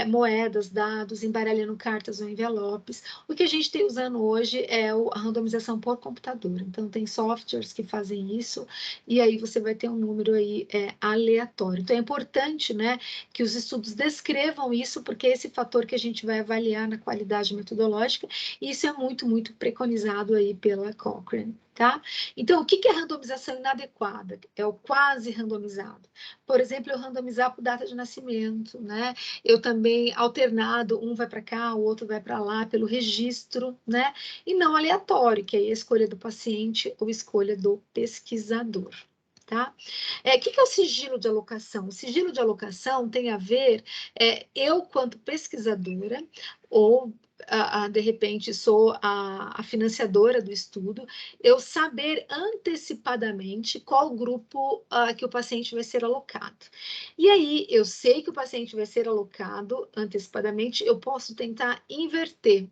moedas, dados, embaralhando cartas ou envelopes. O que a gente tem usando hoje é a randomização por computador. Então, tem softwares que fazem isso, e aí você vai ter um número aí aleatório. Então, é importante, né, que os estudos descrevam isso, porque é esse fator que a gente vai avaliar na qualidade metodológica, e isso é muito, muito preconizado aí pela Cochrane, tá? Então, o que é randomização inadequada? É o quase randomizado. Por exemplo, eu randomizar por data de nascimento, né? Eu também alternado, um vai para cá, o outro vai para lá, pelo registro, né? E não aleatório, que é a escolha do paciente ou escolha do pesquisador. Tá? O que é o sigilo de alocação? O sigilo de alocação tem a ver, eu, quanto pesquisadora, ou de repente sou a financiadora do estudo, eu saber antecipadamente qual grupo que o paciente vai ser alocado. E aí, eu sei que o paciente vai ser alocado antecipadamente, eu posso tentar inverter.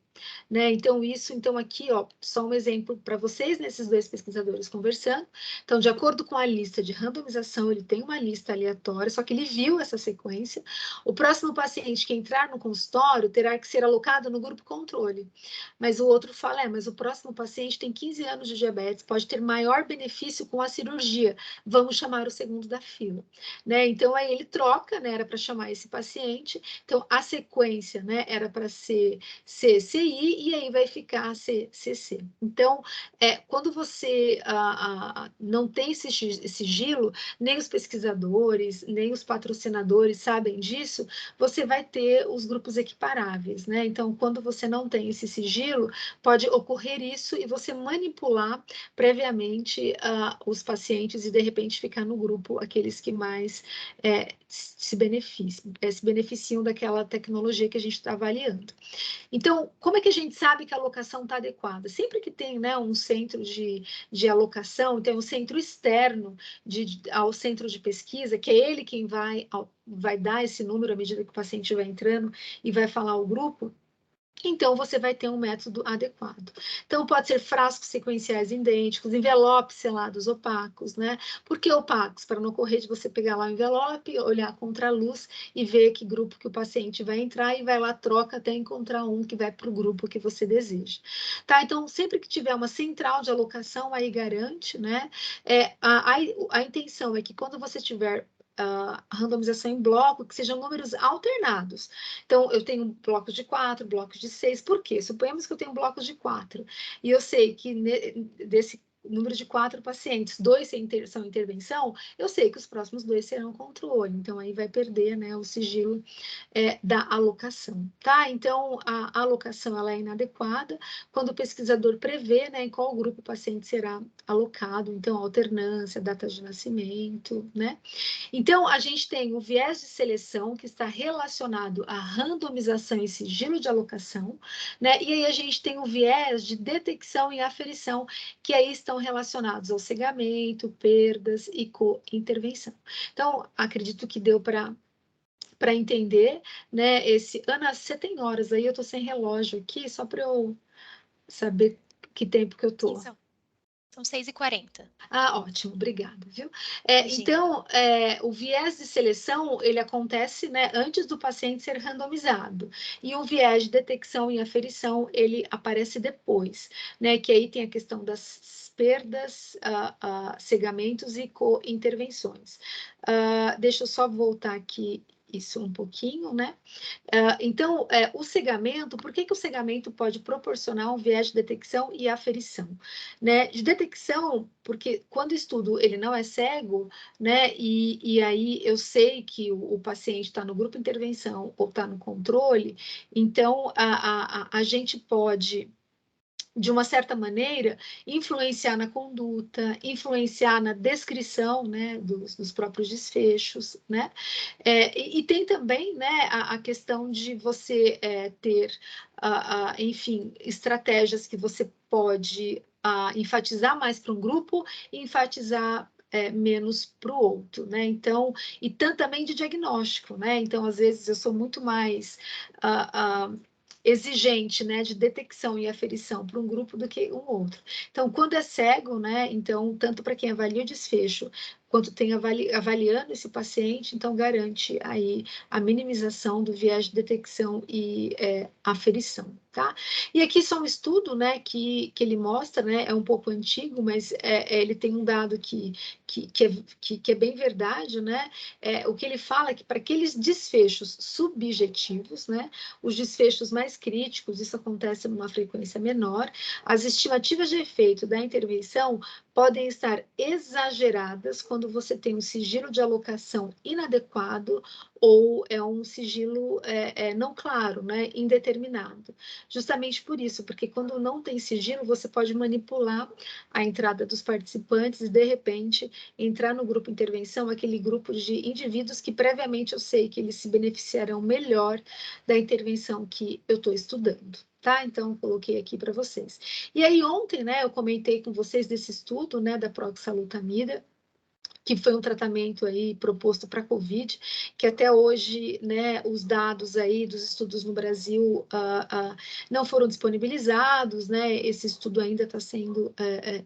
Né? Então aqui, ó, só um exemplo para vocês, nesses 2 pesquisadores conversando. Então, de acordo com a lista de randomização, ele tem uma lista aleatória, só que ele viu essa sequência. O próximo paciente que entrar no consultório terá que ser alocado no grupo controle. Mas o outro fala, mas o próximo paciente tem 15 anos de diabetes, pode ter maior benefício com a cirurgia. Vamos chamar o segundo da fila. Né? Então, aí ele troca, né? Era para chamar esse paciente. Então, a sequência, né? Era para ser CCI, e aí vai ficar CCC. Então, quando você não tem esse sigilo, nem os pesquisadores, nem os patrocinadores sabem disso, você vai ter os grupos equiparáveis, né? Então, quando você não tem esse sigilo, pode ocorrer isso e você manipular previamente os pacientes e, de repente, ficar no grupo aqueles que mais se beneficiam daquela tecnologia que a gente está avaliando. Então, como é que a gente sabe que a alocação está adequada? Sempre que tem, né, um centro de alocação, tem um centro externo ao centro de pesquisa, que é ele quem vai dar esse número à medida que o paciente vai entrando e vai falar ao grupo, então você vai ter um método adequado. Então, pode ser frascos sequenciais idênticos, envelopes selados opacos, né? Por que opacos? Para não ocorrer de você pegar lá o envelope, olhar contra a luz e ver que grupo que o paciente vai entrar e vai lá, troca até encontrar um que vai para o grupo que você deseja. Tá? Então, sempre que tiver uma central de alocação, aí garante, né? A intenção é que quando você tiver randomização em bloco, que sejam números alternados. Então, eu tenho blocos de 4, blocos de 6. Por quê? Suponhamos que eu tenho blocos de 4 e eu sei que desse número de 4 pacientes, 2 são intervenção, eu sei que os próximos 2 serão controle. Então, aí vai perder, né, o sigilo da alocação, tá? Então, a alocação ela é inadequada quando o pesquisador prevê, né, em qual grupo o paciente será alocado. Então, alternância, data de nascimento, né? Então, a gente tem o viés de seleção, que está relacionado à randomização e sigilo de alocação, né? E aí a gente tem o viés de detecção e aferição, que aí estão relacionados ao cegamento, perdas e co-intervenção. Então, acredito que deu para entender, né? Ana, você tem horas aí, eu estou sem relógio aqui, só para eu saber que tempo que eu estou. São 6h40. Ótimo, obrigada, viu? Então, o viés de seleção, ele acontece, né, antes do paciente ser randomizado. E o viés de detecção e aferição, ele aparece depois, né? Que aí tem a questão das perdas, cegamentos e co-intervenções. Deixa eu só voltar aqui isso um pouquinho, né? Então, o cegamento, por que o cegamento pode proporcionar um viés de detecção e aferição? Né? De detecção, porque quando o estudo ele não é cego, né? E aí eu sei que o paciente está no grupo intervenção ou está no controle, então a gente pode, de uma certa maneira, influenciar na conduta, influenciar na descrição, né, dos próprios desfechos, né? E tem também, né, a questão de você ter, enfim, estratégias que você pode enfatizar mais para um grupo e enfatizar menos para o outro, né? Então, e tanto também de diagnóstico, né? Então, às vezes eu sou muito mais exigente, né, de detecção e aferição para um grupo do que um outro. Então, quando é cego, né, então, tanto para quem avalia o desfecho, quanto tem avaliando esse paciente, então garante aí a minimização do viés de detecção e aferição, tá? E aqui só um estudo, né, que ele mostra, né, é um pouco antigo, mas ele tem um dado que é bem verdade, né? O que ele fala é que para aqueles desfechos subjetivos, né, os desfechos mais críticos, isso acontece numa frequência menor, as estimativas de efeito da intervenção podem estar exageradas quando você tem um sigilo de alocação inadequado ou é um sigilo não claro, né, indeterminado. Justamente por isso, porque quando não tem sigilo, você pode manipular a entrada dos participantes e, de repente, entrar no grupo intervenção, aquele grupo de indivíduos que previamente eu sei que eles se beneficiarão melhor da intervenção que eu estou estudando. Tá? Então, coloquei aqui para vocês. E aí, ontem, né, eu comentei com vocês desse estudo, né, da proxalutamida, que foi um tratamento aí proposto para a COVID, que até hoje, né, os dados aí dos estudos no Brasil não foram disponibilizados, né, esse estudo ainda está sendo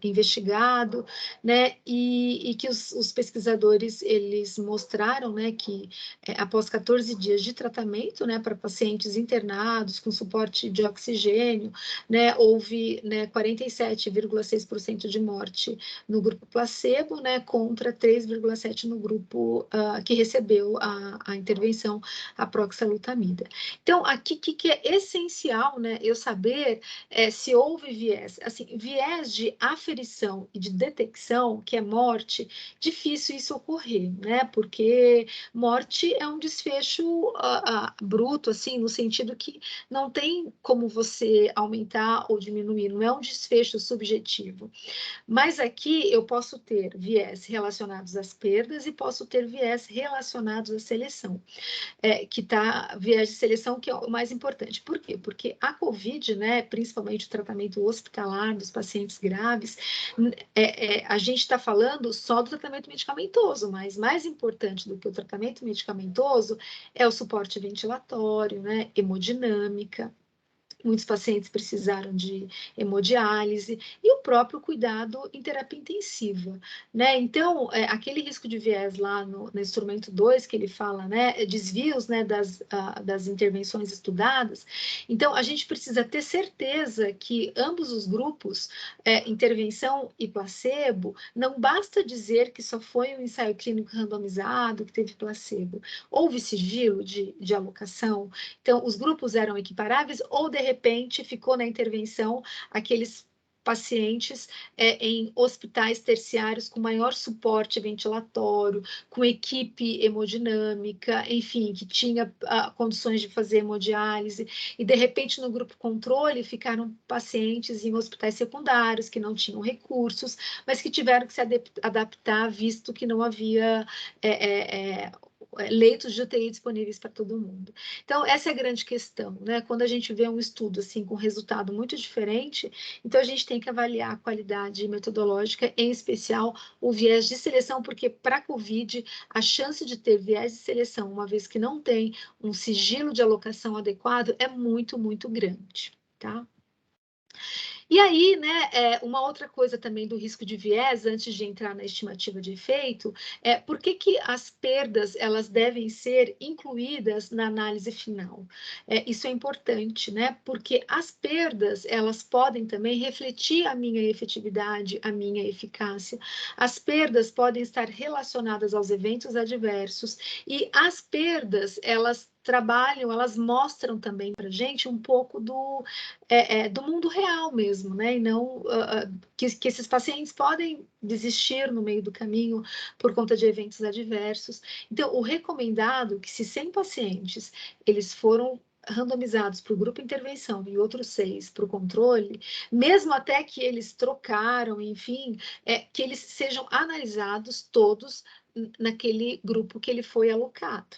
investigado, né, e que os pesquisadores, eles mostraram, né, que após 14 dias de tratamento, né, para pacientes internados com suporte de oxigênio, né, houve, né, 47,6% de morte no grupo placebo, né, contra 3,7% no grupo que recebeu a intervenção, a proxalutamida. Então, aqui, que é essencial, né, eu saber se houve viés. Assim, viés de aferição e de detecção, que é morte, difícil isso ocorrer, né, porque morte é um desfecho bruto, assim, no sentido que não tem como você aumentar ou diminuir, não é um desfecho subjetivo. Mas aqui eu posso ter viés relacionados às perdas e posso ter viés relacionados à seleção, que tá viés de seleção que é o mais importante. Por quê? Porque a COVID, né, principalmente o tratamento hospitalar dos pacientes graves, a gente está falando só do tratamento medicamentoso, mas mais importante do que o tratamento medicamentoso é o suporte ventilatório, né, hemodinâmica. Muitos pacientes precisaram de hemodiálise e o próprio cuidado em terapia intensiva, né? Então, aquele risco de viés lá no instrumento 2 que ele fala, né, desvios, né, das intervenções estudadas. Então, a gente precisa ter certeza que ambos os grupos, intervenção e placebo, não basta dizer que só foi um ensaio clínico randomizado, que teve placebo. Houve sigilo de alocação? Então, os grupos eram equiparáveis ou, de repente, ficou na intervenção aqueles pacientes em hospitais terciários com maior suporte ventilatório, com equipe hemodinâmica, enfim, que tinha condições de fazer hemodiálise, e de repente no grupo controle ficaram pacientes em hospitais secundários que não tinham recursos, mas que tiveram que se adaptar, visto que não havia leitos de UTI disponíveis para todo mundo. Então, essa é a grande questão, né? Quando a gente vê um estudo assim com resultado muito diferente, então a gente tem que avaliar a qualidade metodológica, em especial o viés de seleção, porque para a COVID, a chance de ter viés de seleção, uma vez que não tem um sigilo de alocação adequado, é muito, muito grande, tá? E aí, né, uma outra coisa também do risco de viés, antes de entrar na estimativa de efeito, é por que as perdas elas devem ser incluídas na análise final? Isso é importante, né? Porque as perdas elas podem também refletir a minha efetividade, a minha eficácia. As perdas podem estar relacionadas aos eventos adversos e as perdas elas trabalham, elas mostram também para a gente um pouco do mundo real mesmo, né? E não que esses pacientes podem desistir no meio do caminho por conta de eventos adversos. Então, o recomendado é que se 100 pacientes eles foram randomizados para o grupo intervenção e outros 6 para o controle, mesmo até que eles trocaram, enfim, que eles sejam analisados todos naquele grupo que ele foi alocado.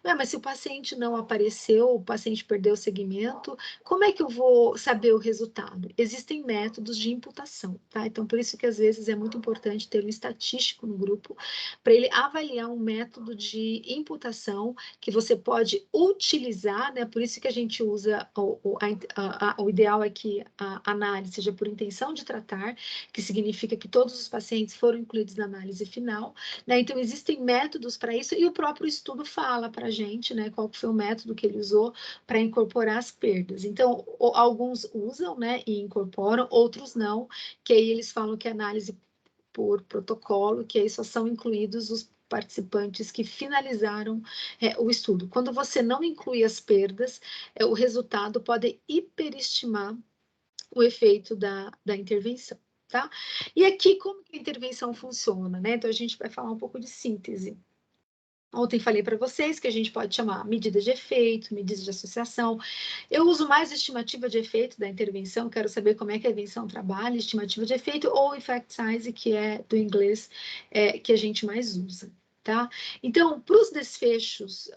Mas se o paciente não apareceu, o paciente perdeu o segmento, como é que eu vou saber o resultado? Existem métodos de imputação, tá? Então, por isso que às vezes é muito importante ter um estatístico no grupo, para ele avaliar um método de imputação que você pode utilizar, né? Por isso que a gente usa, o ideal é que a análise seja por intenção de tratar, que significa que todos os pacientes foram incluídos na análise final, né? Então, existem métodos para isso, e o próprio estudo fala para a gente, né, qual foi o método que ele usou para incorporar as perdas. Então, alguns usam, né, e incorporam, outros não, que aí eles falam que é análise por protocolo, que aí só são incluídos os participantes que finalizaram o estudo. Quando você não inclui as perdas, o resultado pode hiperestimar o efeito da intervenção, tá? E aqui, como que a intervenção funciona, né? Então, a gente vai falar um pouco de síntese. Ontem falei para vocês que a gente pode chamar medidas de efeito, medidas de associação. Eu uso mais estimativa de efeito da intervenção, quero saber como é que a intervenção trabalha, estimativa de efeito ou effect size, que é do inglês, que a gente mais usa, tá? Então, para os desfechos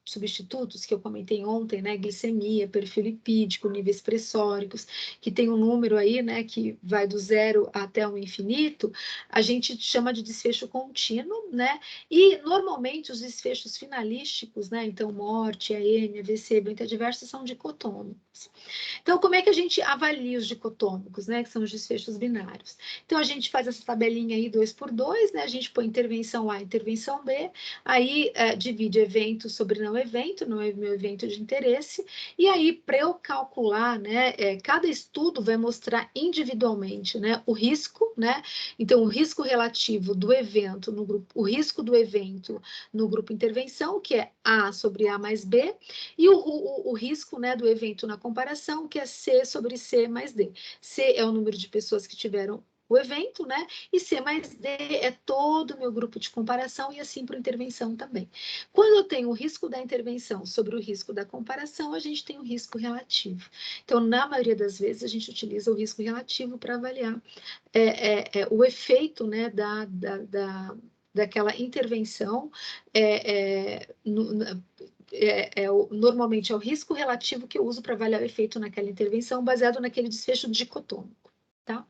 substitutos que eu comentei ontem, né, glicemia, perfil lipídico, níveis pressóricos, que tem um número aí, né, que vai do 0 até o infinito, a gente chama de desfecho contínuo, né, e normalmente os desfechos finalísticos, né, então morte, AN, AVC, evento adverso, são dicotômicos. Então, como é que a gente avalia os dicotômicos, né, que são os desfechos binários? Então, a gente faz essa tabelinha aí 2 por 2, né, a gente põe intervenção A, intervenção B, aí divide evento sobre não evento, não é meu evento de interesse, e aí para eu calcular, né, cada estudo vai mostrar individualmente, né, o risco, né, então o risco relativo do evento no grupo, o risco do evento no grupo intervenção, que é A sobre A mais B, e o risco, né, do evento na comparação, que é C sobre C mais D. C é o número de pessoas que tiveram o evento, né? E C mais D é todo o meu grupo de comparação e assim para intervenção também. Quando eu tenho o risco da intervenção sobre o risco da comparação, a gente tem o risco relativo. Então, na maioria das vezes, a gente utiliza o risco relativo para avaliar o efeito, né, daquela intervenção normalmente é o risco relativo que eu uso para avaliar o efeito naquela intervenção, baseado naquele desfecho dicotômico. Tá?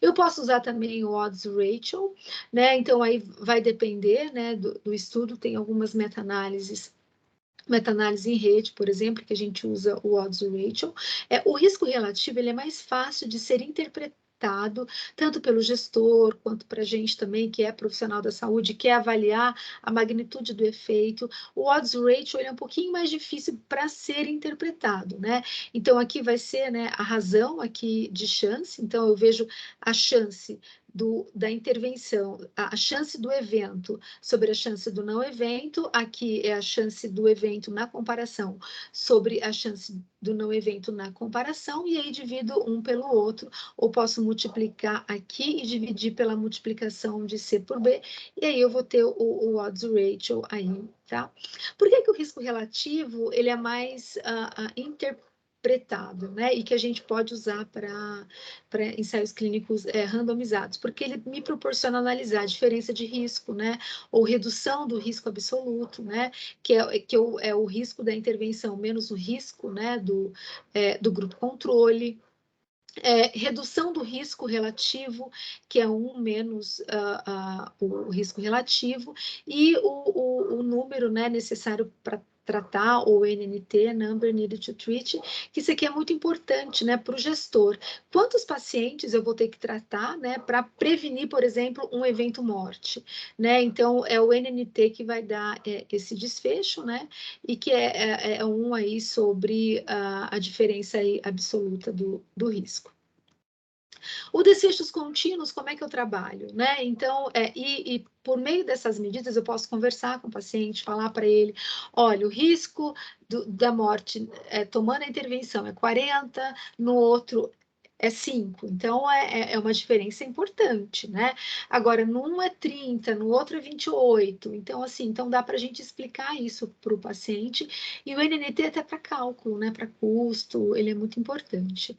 Eu posso usar também o odds ratio, né? Então aí vai depender, né, do estudo, tem algumas meta-análises em rede, por exemplo, que a gente usa o odds ratio. O risco relativo ele é mais fácil de ser interpretado tanto pelo gestor quanto para a gente também, que é profissional da saúde, quer avaliar a magnitude do efeito. O odds ratio ele é um pouquinho mais difícil para ser interpretado, né? Então, aqui vai ser, né, a razão aqui de chance. Então, eu vejo a chance da intervenção, a chance do evento sobre a chance do não evento, aqui é a chance do evento na comparação sobre a chance do não evento na comparação, e aí divido um pelo outro, ou posso multiplicar aqui e dividir pela multiplicação de C por B, e aí eu vou ter o odds ratio aí, tá? Por que o risco relativo, ele é mais interpretável, né? E que a gente pode usar para ensaios clínicos randomizados, porque ele me proporciona analisar a diferença de risco, né? Ou redução do risco absoluto, né? Que é o risco da intervenção menos o risco, né? Do grupo controle. Redução do risco relativo, que é 1 menos o risco relativo, e o número, né, necessário para tratar, ou NNT, Number Needed to Treat, que isso aqui é muito importante, né, para o gestor. Quantos pacientes eu vou ter que tratar, né, para prevenir, por exemplo, um evento morte, né? Então, é o NNT que vai dar esse desfecho, né, e que é um aí sobre a diferença aí absoluta do risco. O desfechos contínuos, como é que eu trabalho, né? Então, por meio dessas medidas, eu posso conversar com o paciente, falar para ele, olha, o risco da morte, tomando a intervenção, é 40, no outro é 5, então é uma diferença importante, né? Agora, num é 30, no outro é 28, então assim, então dá para a gente explicar isso para o paciente, e o NNT até para cálculo, né? Para custo, ele é muito importante.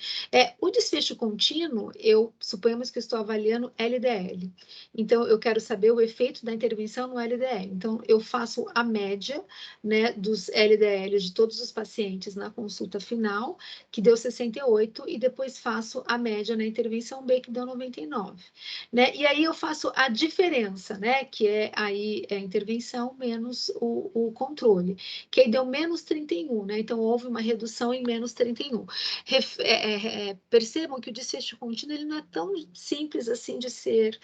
O desfecho contínuo, suponhamos que eu estou avaliando LDL, então eu quero saber o efeito da intervenção no LDL, então eu faço a média, né, dos LDL de todos os pacientes na consulta final, que deu 68, e depois faço a média na intervenção B, que deu 99, né? E aí eu faço a diferença, né? Que é aí a intervenção menos o controle, que aí deu menos 31, né? Então houve uma redução em menos 31. Percebam que o desfecho contínuo ele não é tão simples assim de ser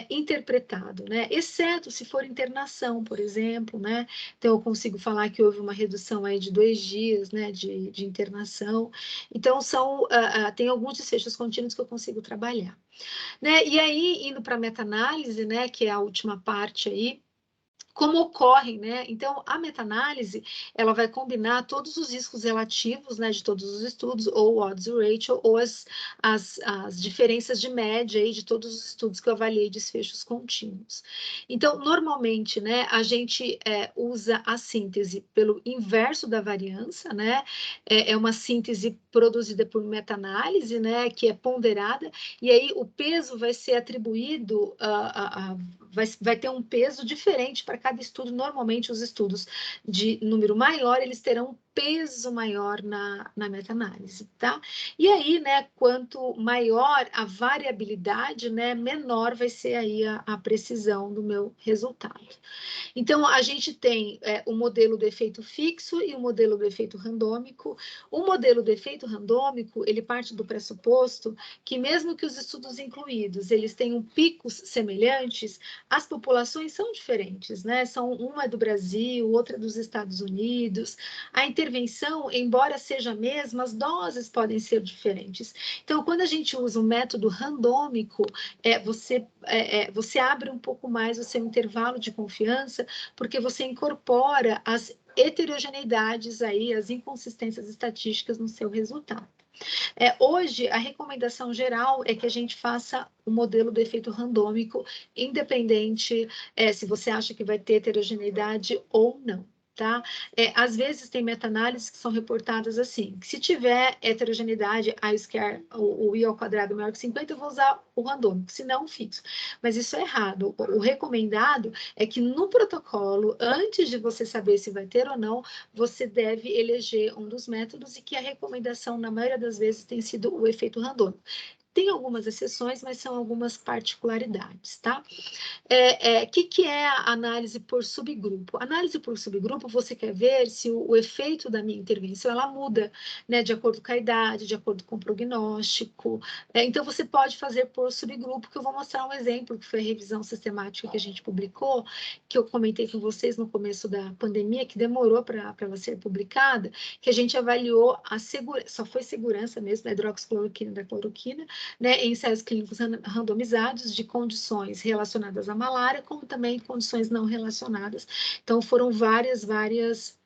interpretado, né? Exceto se for internação, por exemplo, né? Então eu consigo falar que houve uma redução aí de 2 dias, né? De internação. Então tem alguns desfechos contínuos que eu consigo trabalhar, né? E aí, indo para a meta-análise, né, que é a última parte aí, como ocorrem, né? Então, a meta-análise, ela vai combinar todos os riscos relativos, né, de todos os estudos, ou odds ratio, ou as diferenças de média aí de todos os estudos que eu avaliei desfechos contínuos. Então, normalmente, né, a gente usa a síntese pelo inverso da variância, né? É uma síntese produzida por meta-análise, né, que é ponderada, e aí o peso vai ser atribuído vai ter um peso diferente para cada estudo. Normalmente, os estudos de número maior, eles terão um peso maior na meta-análise, tá? E aí, né, quanto maior a variabilidade, né, menor vai ser aí a precisão do meu resultado. Então, a gente tem o modelo do efeito fixo e o modelo do efeito randômico. O modelo do efeito randômico, ele parte do pressuposto que mesmo que os estudos incluídos, eles tenham picos semelhantes, as populações são diferentes, né? Uma é do Brasil, outra é dos Estados Unidos. A intervenção, embora seja a mesma, as doses podem ser diferentes. Então, quando a gente usa o método randômico, você abre um pouco mais o seu intervalo de confiança, porque você incorpora as heterogeneidades aí, as inconsistências estatísticas no seu resultado. Hoje, a recomendação geral é que a gente faça o modelo do efeito randômico, independente se você acha que vai ter heterogeneidade ou não. Tá? Às vezes tem meta-análises que são reportadas assim, que se tiver heterogeneidade, o I ao quadrado maior que 50, eu vou usar o randômico, se não, o fixo. Mas isso é errado. O recomendado é que no protocolo, antes de você saber se vai ter ou não, você deve eleger um dos métodos, e que a recomendação, na maioria das vezes, tem sido o efeito randômico. Tem algumas exceções, mas são algumas particularidades, tá? Que é a análise por subgrupo? Análise por subgrupo, você quer ver se o efeito da minha intervenção, ela muda, né, de acordo com a idade, de acordo com o prognóstico. Então, você pode fazer por subgrupo, que eu vou mostrar um exemplo, que foi a revisão sistemática que a gente publicou, que eu comentei com vocês no começo da pandemia, que demorou para ela ser publicada, que a gente avaliou só foi segurança mesmo, da hidroxicloroquina e da cloroquina, né, em ensaios clínicos randomizados de condições relacionadas à malária, como também condições não relacionadas. Então, foram várias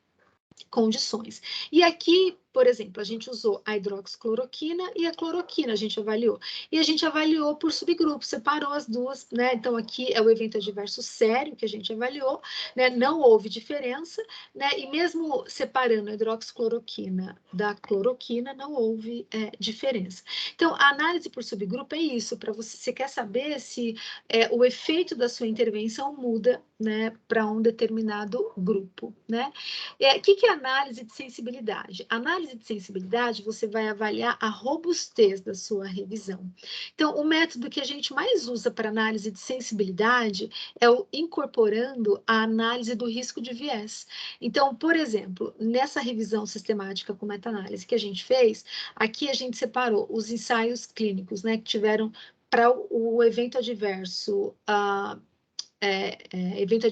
condições. E aqui, por exemplo, a gente usou a hidroxicloroquina e a cloroquina, a gente avaliou. E a gente avaliou por subgrupo, separou as duas, né? Então, aqui é o evento adverso sério que a gente avaliou, né? Não houve diferença, né? E mesmo separando a hidroxicloroquina da cloroquina, não houve diferença. Então, a análise por subgrupo é isso, para você quer saber se o efeito da sua intervenção muda, né, para um determinado grupo, né? O que é análise de sensibilidade? Análise análise de sensibilidade, você vai avaliar a robustez da sua revisão. Então, o método que a gente mais usa para análise de sensibilidade é o incorporando a análise do risco de viés. Então, por exemplo, nessa revisão sistemática com meta-análise que a gente fez, aqui a gente separou os ensaios clínicos, né, que tiveram para o evento adverso, evento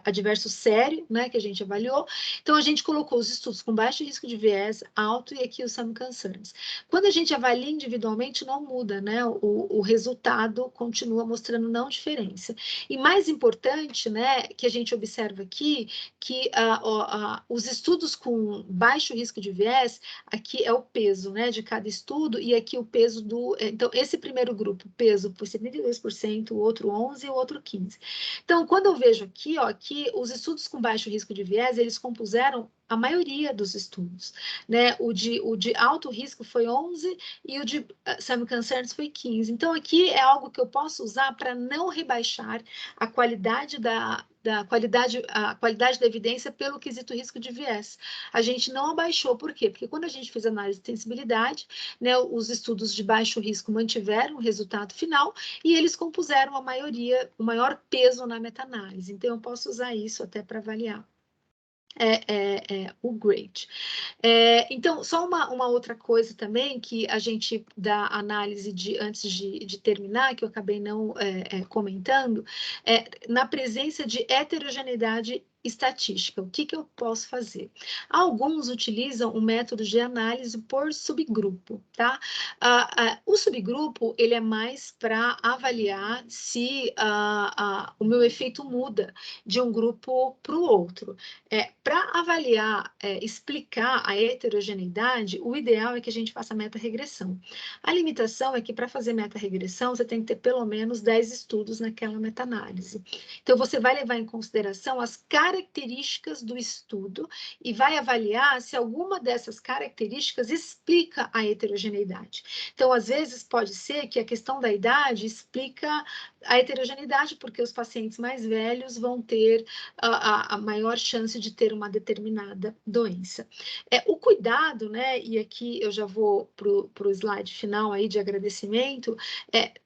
adverso sério, né, que a gente avaliou. Então, a gente colocou os estudos com baixo risco de viés, alto, e aqui os some concerns. Quando a gente avalia individualmente, não muda, né, o resultado continua mostrando não diferença. E mais importante, né, que a gente observa aqui, que os estudos com baixo risco de viés, aqui é o peso, né, de cada estudo, e aqui o peso do... Então, esse primeiro grupo, peso por 72%, o outro 11% e o outro 15%. Então, quando eu vejo aqui, ó, que os estudos com baixo risco de viés, eles compuseram a maioria dos estudos, né? O de alto risco foi 11 e o de some concerns foi 15. Então, aqui é algo que eu posso usar para não rebaixar a qualidade a qualidade da evidência pelo quesito risco de viés. A gente não abaixou, por quê? Porque quando a gente fez análise de sensibilidade, né, os estudos de baixo risco mantiveram o resultado final e eles compuseram a maioria, o maior peso na meta-análise. Então, eu posso usar isso até para avaliar o grade. Então, só uma outra coisa também que a gente dá análise antes de terminar, que eu acabei não comentando, na presença de heterogeneidade estatística, o que eu posso fazer? Alguns utilizam o método de análise por subgrupo, tá? O subgrupo, ele é mais para avaliar se o meu efeito muda de um grupo para o outro. Para avaliar, explicar a heterogeneidade, o ideal é que a gente faça meta-regressão. A limitação é que para fazer meta-regressão, você tem que ter pelo menos 10 estudos naquela meta-análise. Então, você vai levar em consideração as características do estudo e vai avaliar se alguma dessas características explica a heterogeneidade. Então, às vezes, pode ser que a questão da idade explica a heterogeneidade, porque os pacientes mais velhos vão ter a maior chance de ter uma determinada doença. O cuidado, né, e aqui eu já vou para o slide final aí de agradecimento,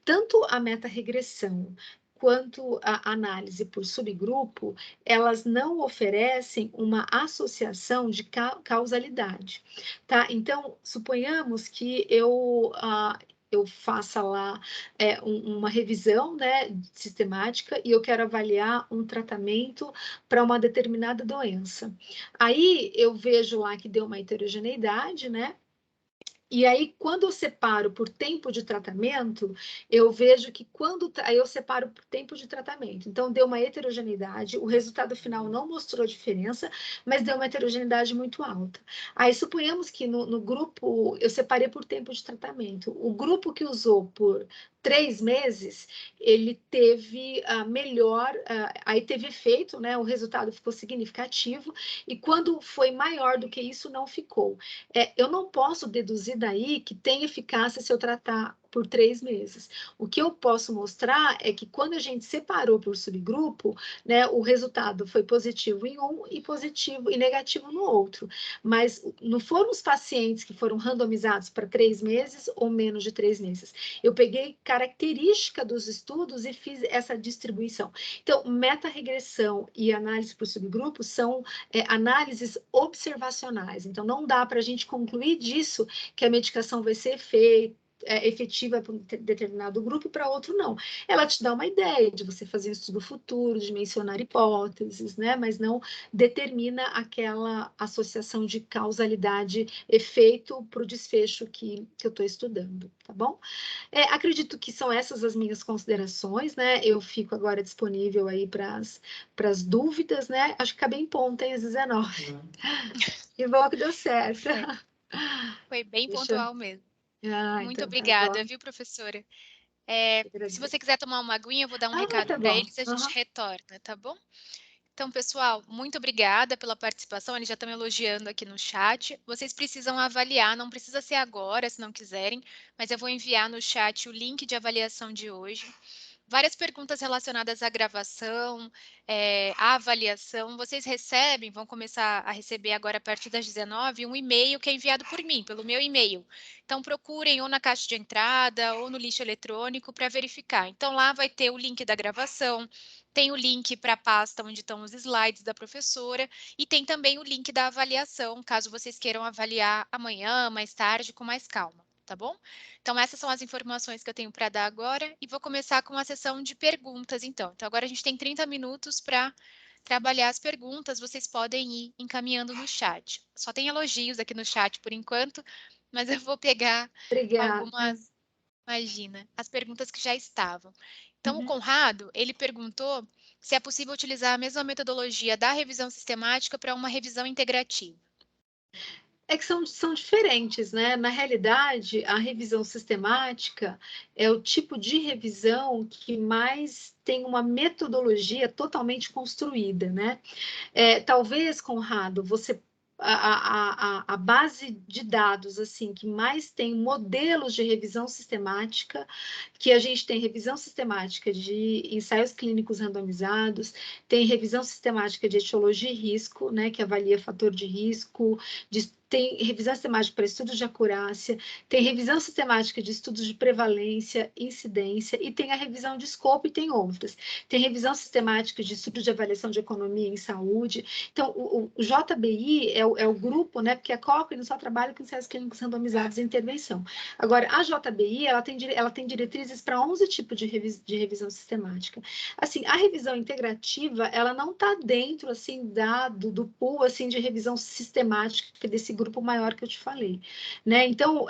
tanto a meta-regressão quanto a análise por subgrupo, elas não oferecem uma associação de causalidade, tá? Então, suponhamos que eu faça lá uma revisão, né, sistemática e eu quero avaliar um tratamento para uma determinada doença. Aí eu vejo lá que deu uma heterogeneidade, né? E aí, quando eu separo por tempo de tratamento, eu vejo que aí eu separo por tempo de tratamento. Então, deu uma heterogeneidade, o resultado final não mostrou diferença, mas deu uma heterogeneidade muito alta. Aí, suponhamos que no grupo, eu separei por tempo de tratamento. O grupo que usou por 3 meses, ele teve aí teve efeito, né? O resultado ficou significativo, e quando foi maior do que isso, não ficou. Eu não posso deduzir daí que tem eficácia se eu tratar por 3 meses. O que eu posso mostrar é que quando a gente separou por subgrupo, né, o resultado foi positivo em um e positivo e negativo no outro. Mas não foram os pacientes que foram randomizados para 3 meses ou menos de 3 meses. Eu peguei característica dos estudos e fiz essa distribuição. Então, meta-regressão e análise por subgrupo são análises observacionais. Então, não dá para a gente concluir disso que a medicação vai ser efetiva para um determinado grupo e para outro não. Ela te dá uma ideia de você fazer um estudo futuro, de mencionar hipóteses, né? Mas não determina aquela associação de causalidade-efeito para o desfecho que eu estou estudando, tá bom? Acredito que são essas as minhas considerações, né? Eu fico agora disponível aí para as dúvidas, né? Acho que acabei em ponto, hein, às 19. Que bom que deu certo. Foi bem pontual mesmo. Muito Então tá obrigada, bom. viu, professora? Se você Agradeço. quiser tomar uma aguinha, eu vou dar um recado Tá para bom. eles e a gente retorna, tá bom? Então, pessoal, muito obrigada pela participação. Eles já estão elogiando aqui no chat. Vocês precisam avaliar, não precisa ser agora, se não quiserem, mas eu vou enviar no chat o link de avaliação de hoje. várias perguntas relacionadas à gravação, à avaliação. Vocês recebem, vão começar a receber agora a partir das 19h, um e-mail que é enviado por mim, pelo meu e-mail. Então procurem ou na caixa de entrada ou no lixo eletrônico para verificar. Então lá vai ter o link da gravação, tem o link para a pasta onde estão os slides da professora e tem também o link da avaliação, caso vocês queiram avaliar amanhã, mais tarde, com mais calma, tá bom? Então, essas são as informações que eu tenho para dar agora e vou começar com a sessão de perguntas, então. Então, agora a gente tem 30 minutos para trabalhar as perguntas, vocês podem ir encaminhando no chat. Só tem elogios aqui no chat por enquanto, mas eu vou pegar Obrigada. algumas, imagina, as perguntas que já estavam. Então, o Uhum. Conrado, ele perguntou se é possível utilizar a mesma metodologia da revisão sistemática para uma revisão integrativa. É que são diferentes, né? Na realidade, a revisão sistemática é o tipo de revisão que mais tem uma metodologia totalmente construída, né? Talvez, Conrado, você a base de dados assim que mais tem modelos de revisão sistemática, que a gente tem revisão sistemática de ensaios clínicos randomizados, tem revisão sistemática de etiologia e risco, né, que avalia fator de risco, tem revisão sistemática para estudos de acurácia, tem revisão sistemática de estudos de prevalência, incidência, e tem a revisão de escopo e tem outras. Tem revisão sistemática de estudos de avaliação de economia em saúde. Então, o JBI é o grupo, né, porque a Cochrane só trabalha com ensaios clínicos randomizados em intervenção. Agora, a JBI, ela tem diretrizes para 11 tipos de revisão sistemática. Assim, a revisão integrativa, ela não está dentro, assim, do pool, assim, de revisão sistemática desse grupo maior que eu te falei, né? Então,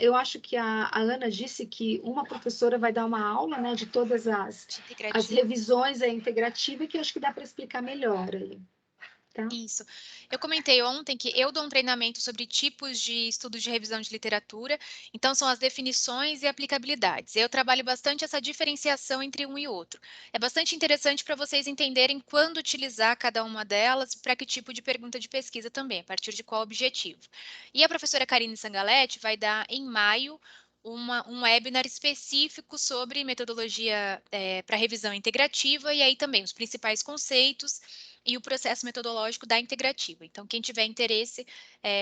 eu acho que a Ana disse que uma professora vai dar uma aula, né, de todas as revisões integrativas, que eu acho que dá para explicar melhor aí. Tá? Isso. Eu comentei ontem que eu dou um treinamento sobre tipos de estudos de revisão de literatura, então são as definições e aplicabilidades. Eu trabalho bastante essa diferenciação entre um e outro. É bastante interessante para vocês entenderem quando utilizar cada uma delas, para que tipo de pergunta de pesquisa também, a partir de qual objetivo. E a professora Karine Sangaletti vai dar em maio um webinar específico sobre metodologia para revisão integrativa e aí também os principais conceitos e o processo metodológico da integrativa. Então, quem tiver interesse,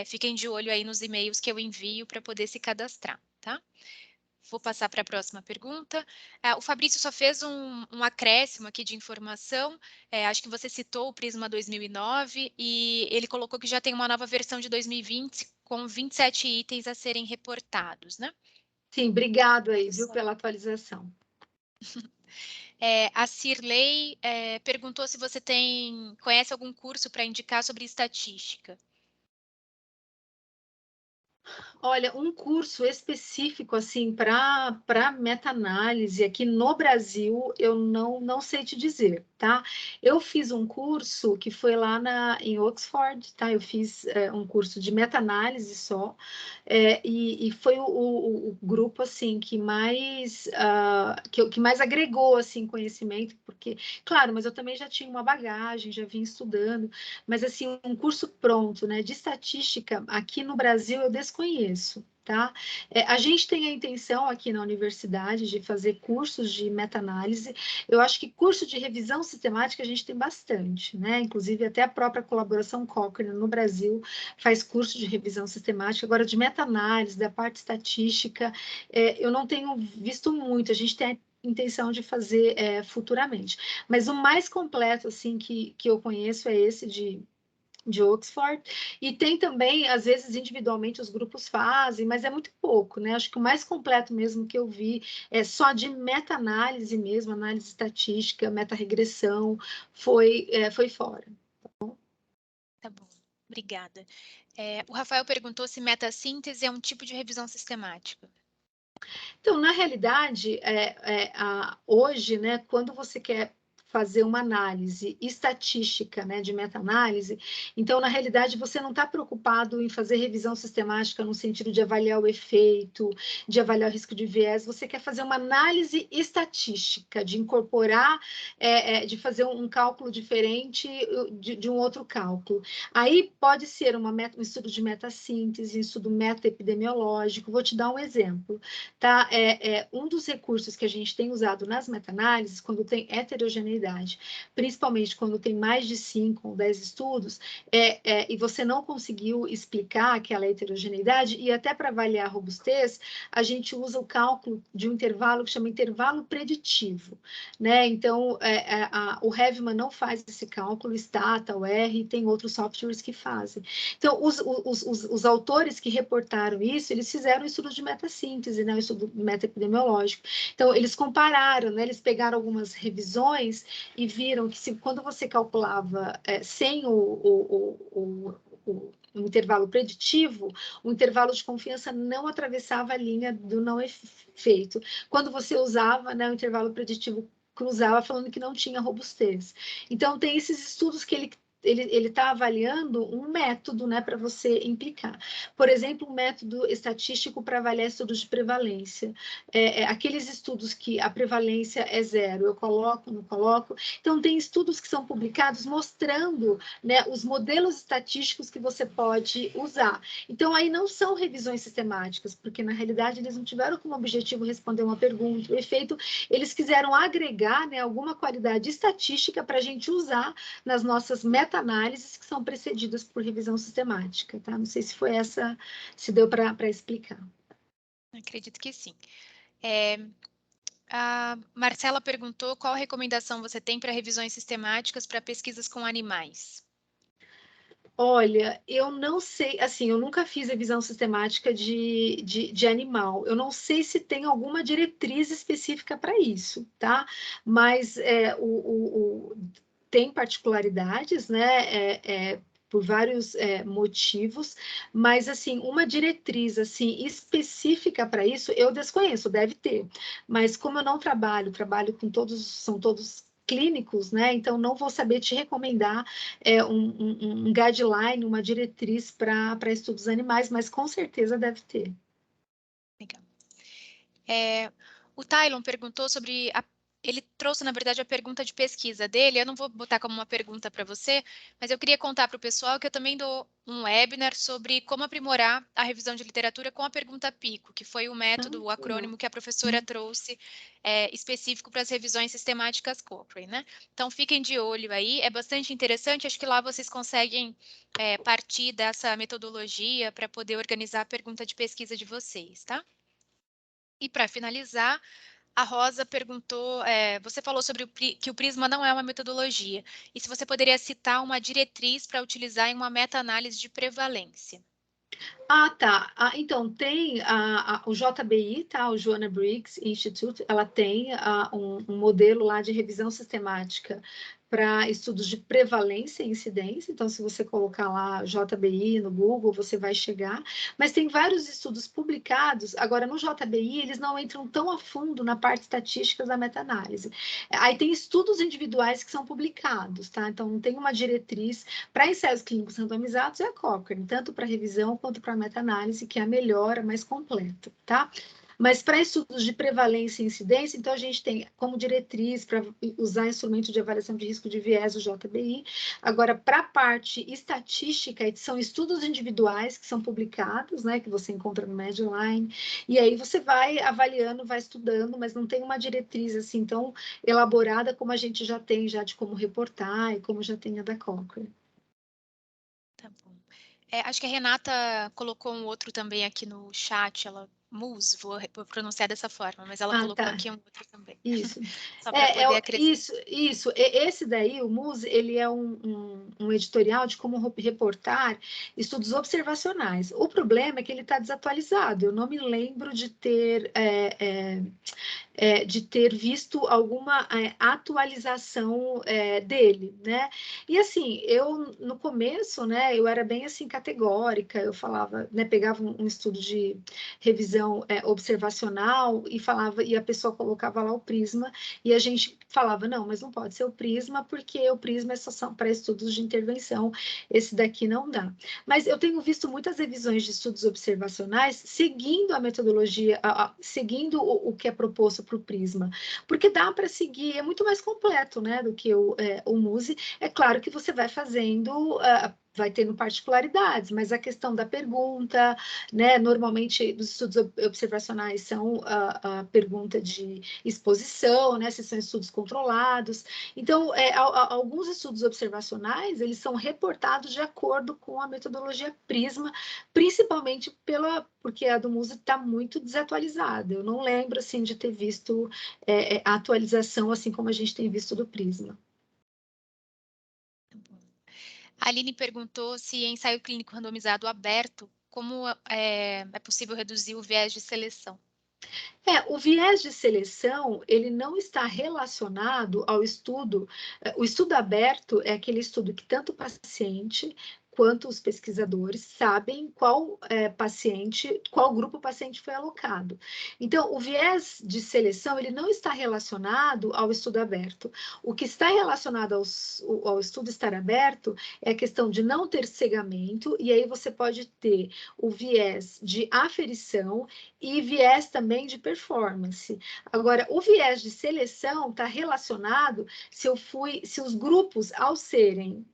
fiquem de olho aí nos e-mails que eu envio para poder se cadastrar, tá? Vou passar para a próxima pergunta. O Fabrício só fez um acréscimo aqui de informação. Acho que você citou o Prisma 2009 e ele colocou que já tem uma nova versão de 2020 com 27 itens a serem reportados, né? Sim, obrigado aí, viu, pela atualização. A Cirlei perguntou se você conhece algum curso para indicar sobre estatística. Olha, um curso específico assim para meta-análise aqui no Brasil, eu não sei te dizer, tá? Eu fiz um curso que foi lá em Oxford, tá? Eu fiz um curso de meta-análise só, e foi o grupo assim que mais que mais agregou assim conhecimento, porque, claro, mas eu também já tinha uma bagagem, já vim estudando, mas assim, um curso pronto, né, de estatística aqui no Brasil eu desconheço. Tá? A gente tem a intenção aqui na universidade de fazer cursos de meta-análise. Eu acho que curso de revisão sistemática a gente tem bastante, né? Inclusive até a própria colaboração Cochrane no Brasil faz curso de revisão sistemática. Agora, de meta-análise, da parte estatística, eu não tenho visto muito. A gente tem a intenção de fazer futuramente. Mas o mais completo assim que eu conheço é esse de Oxford, e tem também, às vezes, individualmente os grupos fazem, mas é muito pouco, né? Acho que o mais completo mesmo que eu vi é só de meta-análise mesmo, análise estatística, meta-regressão, foi fora. Tá bom, obrigada. O Rafael perguntou se metassíntese é um tipo de revisão sistemática. Então, na realidade, hoje, né, quando você quer fazer uma análise estatística, né, de meta-análise, então, na realidade, você não está preocupado em fazer revisão sistemática no sentido de avaliar o efeito, de avaliar o risco de viés, você quer fazer uma análise estatística, de incorporar, de fazer um cálculo diferente de um outro cálculo. Aí pode ser um estudo de metassíntese, um estudo meta-epidemiológico. Vou te dar um exemplo, tá? Um dos recursos que a gente tem usado nas meta-análises, quando tem heterogeneidade, principalmente quando tem mais de 5 ou 10 estudos, e você não conseguiu explicar aquela heterogeneidade, e até para avaliar a robustez, a gente usa o cálculo de um intervalo que chama intervalo preditivo, né? Então, o Heavman não faz esse cálculo, Stata, o R, tem outros softwares que fazem. Então, os autores que reportaram isso, eles fizeram um estudo de metassíntese, né? Um estudo meta-epidemiológico. Então, eles compararam, né? Eles pegaram algumas revisões e viram que quando você calculava sem o intervalo preditivo, o intervalo de confiança não atravessava a linha do não efeito. Quando você usava, né, o intervalo preditivo cruzava, falando que não tinha robustez. Então, tem esses estudos que ele está avaliando um método, né, para você implicar. Por exemplo, um método estatístico para avaliar estudos de prevalência. Aqueles estudos que a prevalência é 0, eu coloco, não coloco. Então, tem estudos que são publicados mostrando, né, os modelos estatísticos que você pode usar. Então, aí não são revisões sistemáticas, porque, na realidade, eles não tiveram como objetivo responder uma pergunta. O efeito, eles quiseram agregar, né, alguma qualidade estatística para a gente usar nas nossas meta-análises que são precedidas por revisão sistemática, tá? Não sei se foi se deu para explicar. Acredito que sim. A Marcela perguntou qual recomendação você tem para revisões sistemáticas para pesquisas com animais. Olha, eu não sei, assim, eu nunca fiz revisão sistemática de animal. Eu não sei se tem alguma diretriz específica para isso, tá? Mas tem particularidades, né? Por vários motivos, mas assim, uma diretriz assim específica para isso eu desconheço, deve ter. Mas como eu não trabalho com todos, são todos clínicos, né? Então não vou saber te recomendar um guideline, uma diretriz para estudos animais, mas com certeza deve ter. Legal. O Tylon perguntou sobre ele trouxe, na verdade, a pergunta de pesquisa dele. Eu não vou botar como uma pergunta para você, mas eu queria contar para o pessoal que eu também dou um webinar sobre como aprimorar a revisão de literatura com a pergunta PICO, que foi o método, o acrônimo que a professora trouxe específico para as revisões sistemáticas Cochrane, né? Então, fiquem de olho aí. É bastante interessante. Acho que lá vocês conseguem partir dessa metodologia para poder organizar a pergunta de pesquisa de vocês, tá? E para finalizar, a Rosa perguntou, você falou sobre que o Prisma não é uma metodologia, e se você poderia citar uma diretriz para utilizar em uma meta-análise de prevalência. Ah, tá. Então, tem o JBI, tá? O Joanna Briggs Institute, ela tem um modelo lá de revisão sistemática para estudos de prevalência e incidência. Então, se você colocar lá JBI no Google, você vai chegar. Mas tem vários estudos publicados. Agora, no JBI, eles não entram tão a fundo na parte estatística da meta-análise. Aí tem estudos individuais que são publicados, tá? Então, não tem uma diretriz. Para ensaios clínicos randomizados, é a Cochrane, tanto para revisão quanto para meta-análise, que é a melhor, a mais completa, tá? Mas para estudos de prevalência e incidência, então a gente tem como diretriz para usar instrumento de avaliação de risco de viés, o JBI. Agora, para a parte estatística, são estudos individuais que são publicados, né, que você encontra no Medline, e aí você vai avaliando, vai estudando, mas não tem uma diretriz assim tão elaborada como a gente já tem já de como reportar e como já tem a da Cochrane. Tá bom. Acho que a Renata colocou um outro também aqui no chat, Muse, vou pronunciar dessa forma, mas ela colocou Tá. aqui um outro também. Isso. Só para poder acrescentar. Isso. Esse daí, o Muse, ele é um editorial de como reportar estudos observacionais. O problema é que ele está desatualizado. Eu não me lembro de ter de ter visto alguma atualização dele, né? E assim, eu no começo, né, eu era bem assim categórica, eu falava, né, pegava um estudo de revisão observacional e falava, e a pessoa colocava lá o prisma, e a gente falava, não, mas não pode ser o prisma, porque o prisma é só para estudos de intervenção, esse daqui não dá. Mas eu tenho visto muitas revisões de estudos observacionais seguindo a metodologia, seguindo o que é proposto para o prisma, porque dá para seguir, é muito mais completo, né, do que o MUSE. É claro que você vai fazendo, vai tendo particularidades, mas a questão da pergunta, né, normalmente os estudos observacionais são a pergunta de exposição, né, se são estudos controlados. Então, alguns estudos observacionais, eles são reportados de acordo com a metodologia Prisma, principalmente porque a do MUSE está muito desatualizada. Eu não lembro, assim, de ter visto a atualização, assim como a gente tem visto do Prisma. A Aline perguntou se em ensaio clínico randomizado aberto, como é possível reduzir o viés de seleção? O viés de seleção, ele não está relacionado ao estudo. O estudo aberto é aquele estudo que tanto o paciente quanto os pesquisadores sabem qual paciente, qual grupo o paciente foi alocado. Então, o viés de seleção, ele não está relacionado ao estudo aberto. O que está relacionado ao estudo estar aberto é a questão de não ter cegamento, e aí você pode ter o viés de aferição e viés também de performance. Agora, o viés de seleção está relacionado se os grupos, ao serem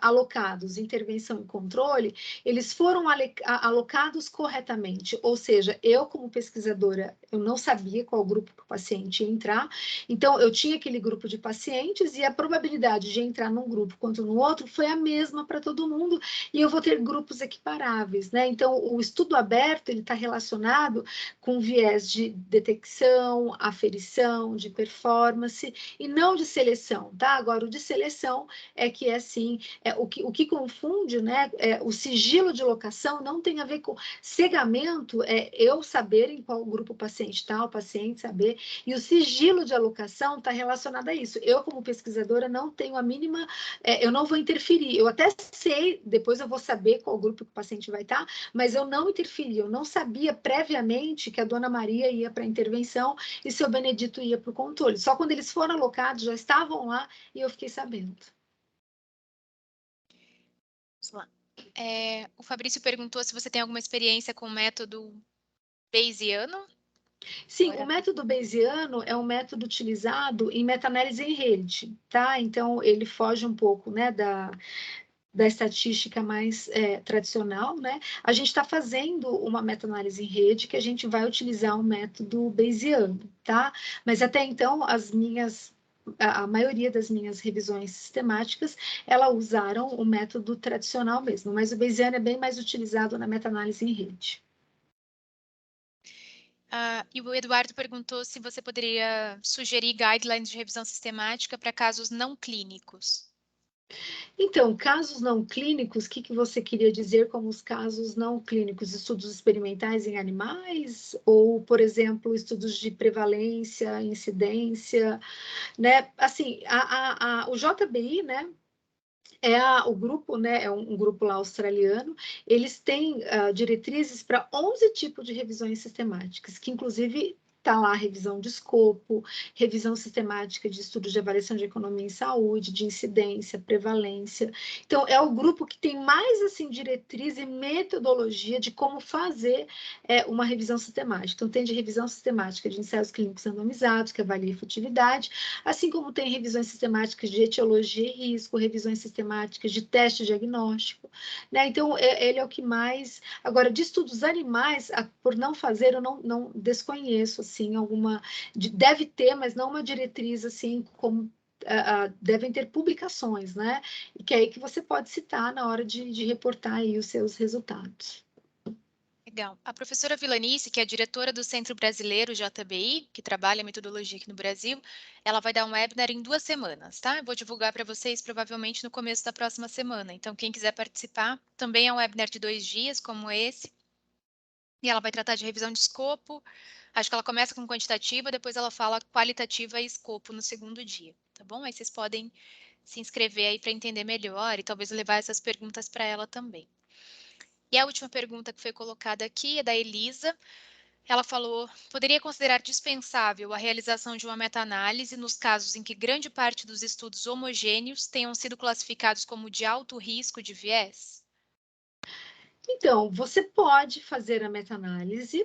alocados intervenção e controle, eles foram alocados corretamente, ou seja, eu como pesquisadora, eu não sabia qual grupo o paciente ia entrar, então eu tinha aquele grupo de pacientes e a probabilidade de entrar num grupo quanto no outro foi a mesma para todo mundo, e eu vou ter grupos equiparáveis, né? Então, o estudo aberto, ele está relacionado com viés de detecção, aferição, de performance, e não de seleção, tá? Agora, o de seleção é que é assim, o que confunde, né? O sigilo de locação não tem a ver com cegamento, eu saber em qual grupo o paciente está, o paciente saber, e o sigilo de alocação está relacionado a isso. Eu, como pesquisadora, não tenho a mínima, eu não vou interferir. Eu até sei, depois eu vou saber qual grupo que o paciente vai estar, mas eu não interferi, eu não sabia previamente que a dona Maria ia para a intervenção e seu Benedito ia para o controle. Só quando eles foram alocados, já estavam lá e eu fiquei sabendo. Vamos lá. O Fabrício perguntou se você tem alguma experiência com o método Bayesiano. Sim, o método Bayesiano é um método utilizado em meta-análise em rede, tá? Então, ele foge um pouco, né, da estatística mais tradicional, né? A gente está fazendo uma meta-análise em rede que a gente vai utilizar o método Bayesiano, tá? Mas até então, a maioria das minhas revisões sistemáticas, elas usaram o método tradicional mesmo, mas o Bayesiano é bem mais utilizado na meta-análise em rede. E o Eduardo perguntou se você poderia sugerir guidelines de revisão sistemática para casos não clínicos. Então, casos não clínicos, o que você queria dizer como os casos não clínicos? Estudos experimentais em animais? Ou, por exemplo, estudos de prevalência, incidência, né? Assim, o JBI, né? O grupo, né? É um grupo lá australiano. Eles têm diretrizes para 11 tipos de revisões sistemáticas, que inclusive está lá a revisão de escopo, revisão sistemática de estudos de avaliação de economia em saúde, de incidência, prevalência. Então, é o grupo que tem mais, assim, diretriz e metodologia de como fazer uma revisão sistemática. Então, tem de revisão sistemática de ensaios clínicos randomizados, que avalia a efetividade, assim como tem revisões sistemáticas de etiologia e risco, revisões sistemáticas de teste diagnóstico, né? Então, ele é o que mais... Agora, de estudos animais, por não fazer, eu não desconheço, assim, alguma... Deve ter, mas não uma diretriz, assim, como devem ter publicações, né? E que é aí que você pode citar na hora de reportar aí os seus resultados. Legal. A professora Vilanice, que é diretora do Centro Brasileiro JBI, que trabalha a metodologia aqui no Brasil, ela vai dar um webinar em 2 semanas, tá? Eu vou divulgar para vocês provavelmente no começo da próxima semana. Então, quem quiser participar, também é um webinar de 2 dias, como esse. E ela vai tratar de revisão de escopo. Acho que ela começa com quantitativa, depois ela fala qualitativa e escopo no segundo dia, tá bom? Aí vocês podem se inscrever aí para entender melhor e talvez levar essas perguntas para ela também. E a última pergunta que foi colocada aqui é da Elisa. Ela falou: poderia considerar dispensável a realização de uma meta-análise nos casos em que grande parte dos estudos homogêneos tenham sido classificados como de alto risco de viés? Então, você pode fazer a meta-análise,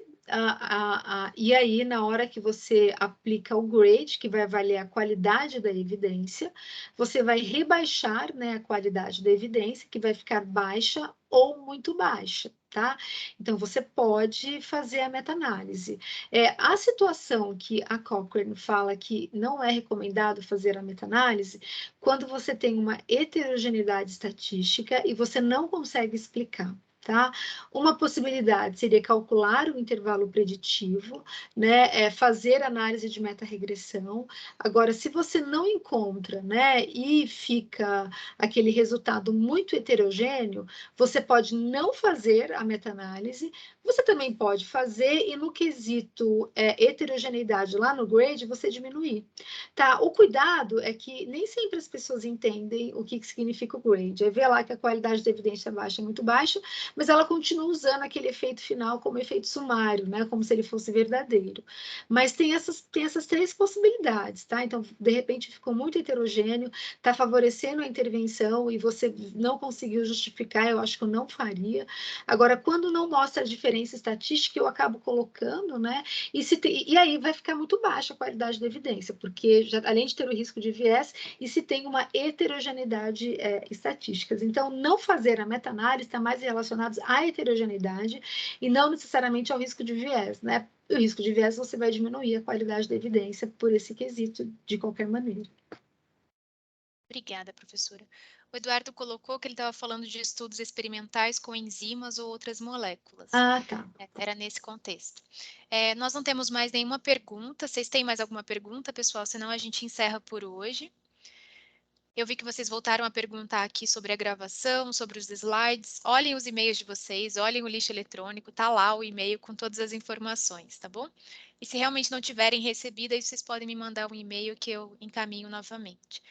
e aí, na hora que você aplica o grade, que vai avaliar a qualidade da evidência, você vai rebaixar, né, a qualidade da evidência, que vai ficar baixa ou muito baixa, tá? Então, você pode fazer a meta-análise. A situação que a Cochrane fala que não é recomendado fazer a meta-análise, quando você tem uma heterogeneidade estatística e você não consegue explicar. Tá? Uma possibilidade seria calcular o intervalo preditivo, né, fazer análise de meta-regressão. Agora, se você não encontra, né, e fica aquele resultado muito heterogêneo, você pode não fazer a meta-análise, você também pode fazer e no quesito heterogeneidade lá no grade, você diminuir. Tá? O cuidado é que nem sempre as pessoas entendem o que significa o grade. Aí vê lá que a qualidade da evidência baixa é muito baixa, mas ela continua usando aquele efeito final como efeito sumário, né? Como se ele fosse verdadeiro. Mas tem essas três possibilidades, tá? Então, de repente, ficou muito heterogêneo, está favorecendo a intervenção e você não conseguiu justificar, eu acho que eu não faria. Agora, quando não mostra a diferença estatística, eu acabo colocando, né? E aí vai ficar muito baixa a qualidade da evidência, porque já, além de ter o risco de viés, e se tem uma heterogeneidade estatísticas. Então, não fazer a meta-análise está mais relacionado à heterogeneidade e não necessariamente ao risco de viés, né? O risco de viés você vai diminuir a qualidade da evidência por esse quesito, de qualquer maneira. Obrigada, professora. O Eduardo colocou que ele estava falando de estudos experimentais com enzimas ou outras moléculas. Ah, tá. Era nesse contexto. Nós não temos mais nenhuma pergunta. Vocês têm mais alguma pergunta, pessoal? Senão a gente encerra por hoje. Eu vi que vocês voltaram a perguntar aqui sobre a gravação, sobre os slides. Olhem os e-mails de vocês, olhem o lixo eletrônico, tá lá o e-mail com todas as informações, tá bom? E se realmente não tiverem recebido, aí vocês podem me mandar um e-mail que eu encaminho novamente.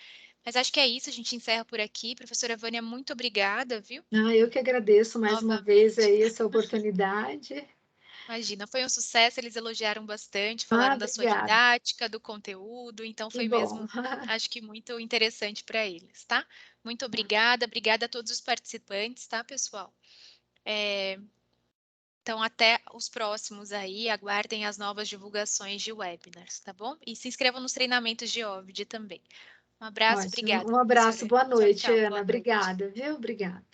Mas acho que é isso, a gente encerra por aqui. Professora Vânia, muito obrigada, viu? Eu que agradeço mais uma vez Novamente. aí essa oportunidade. Imagina, foi um sucesso, eles elogiaram bastante, falaram da sua Obrigada. didática, do conteúdo, então Que foi bom. mesmo, acho que muito interessante para eles, tá? Muito obrigada, obrigada a todos os participantes, tá, pessoal? Então, até os próximos aí, aguardem as novas divulgações de webinars, tá bom? E se inscrevam nos treinamentos de OVD também. Um abraço, Ótimo. obrigada, Um abraço. professora. Boa Tchau, noite, tchau, Ana. boa noite. Obrigada, viu? Obrigada.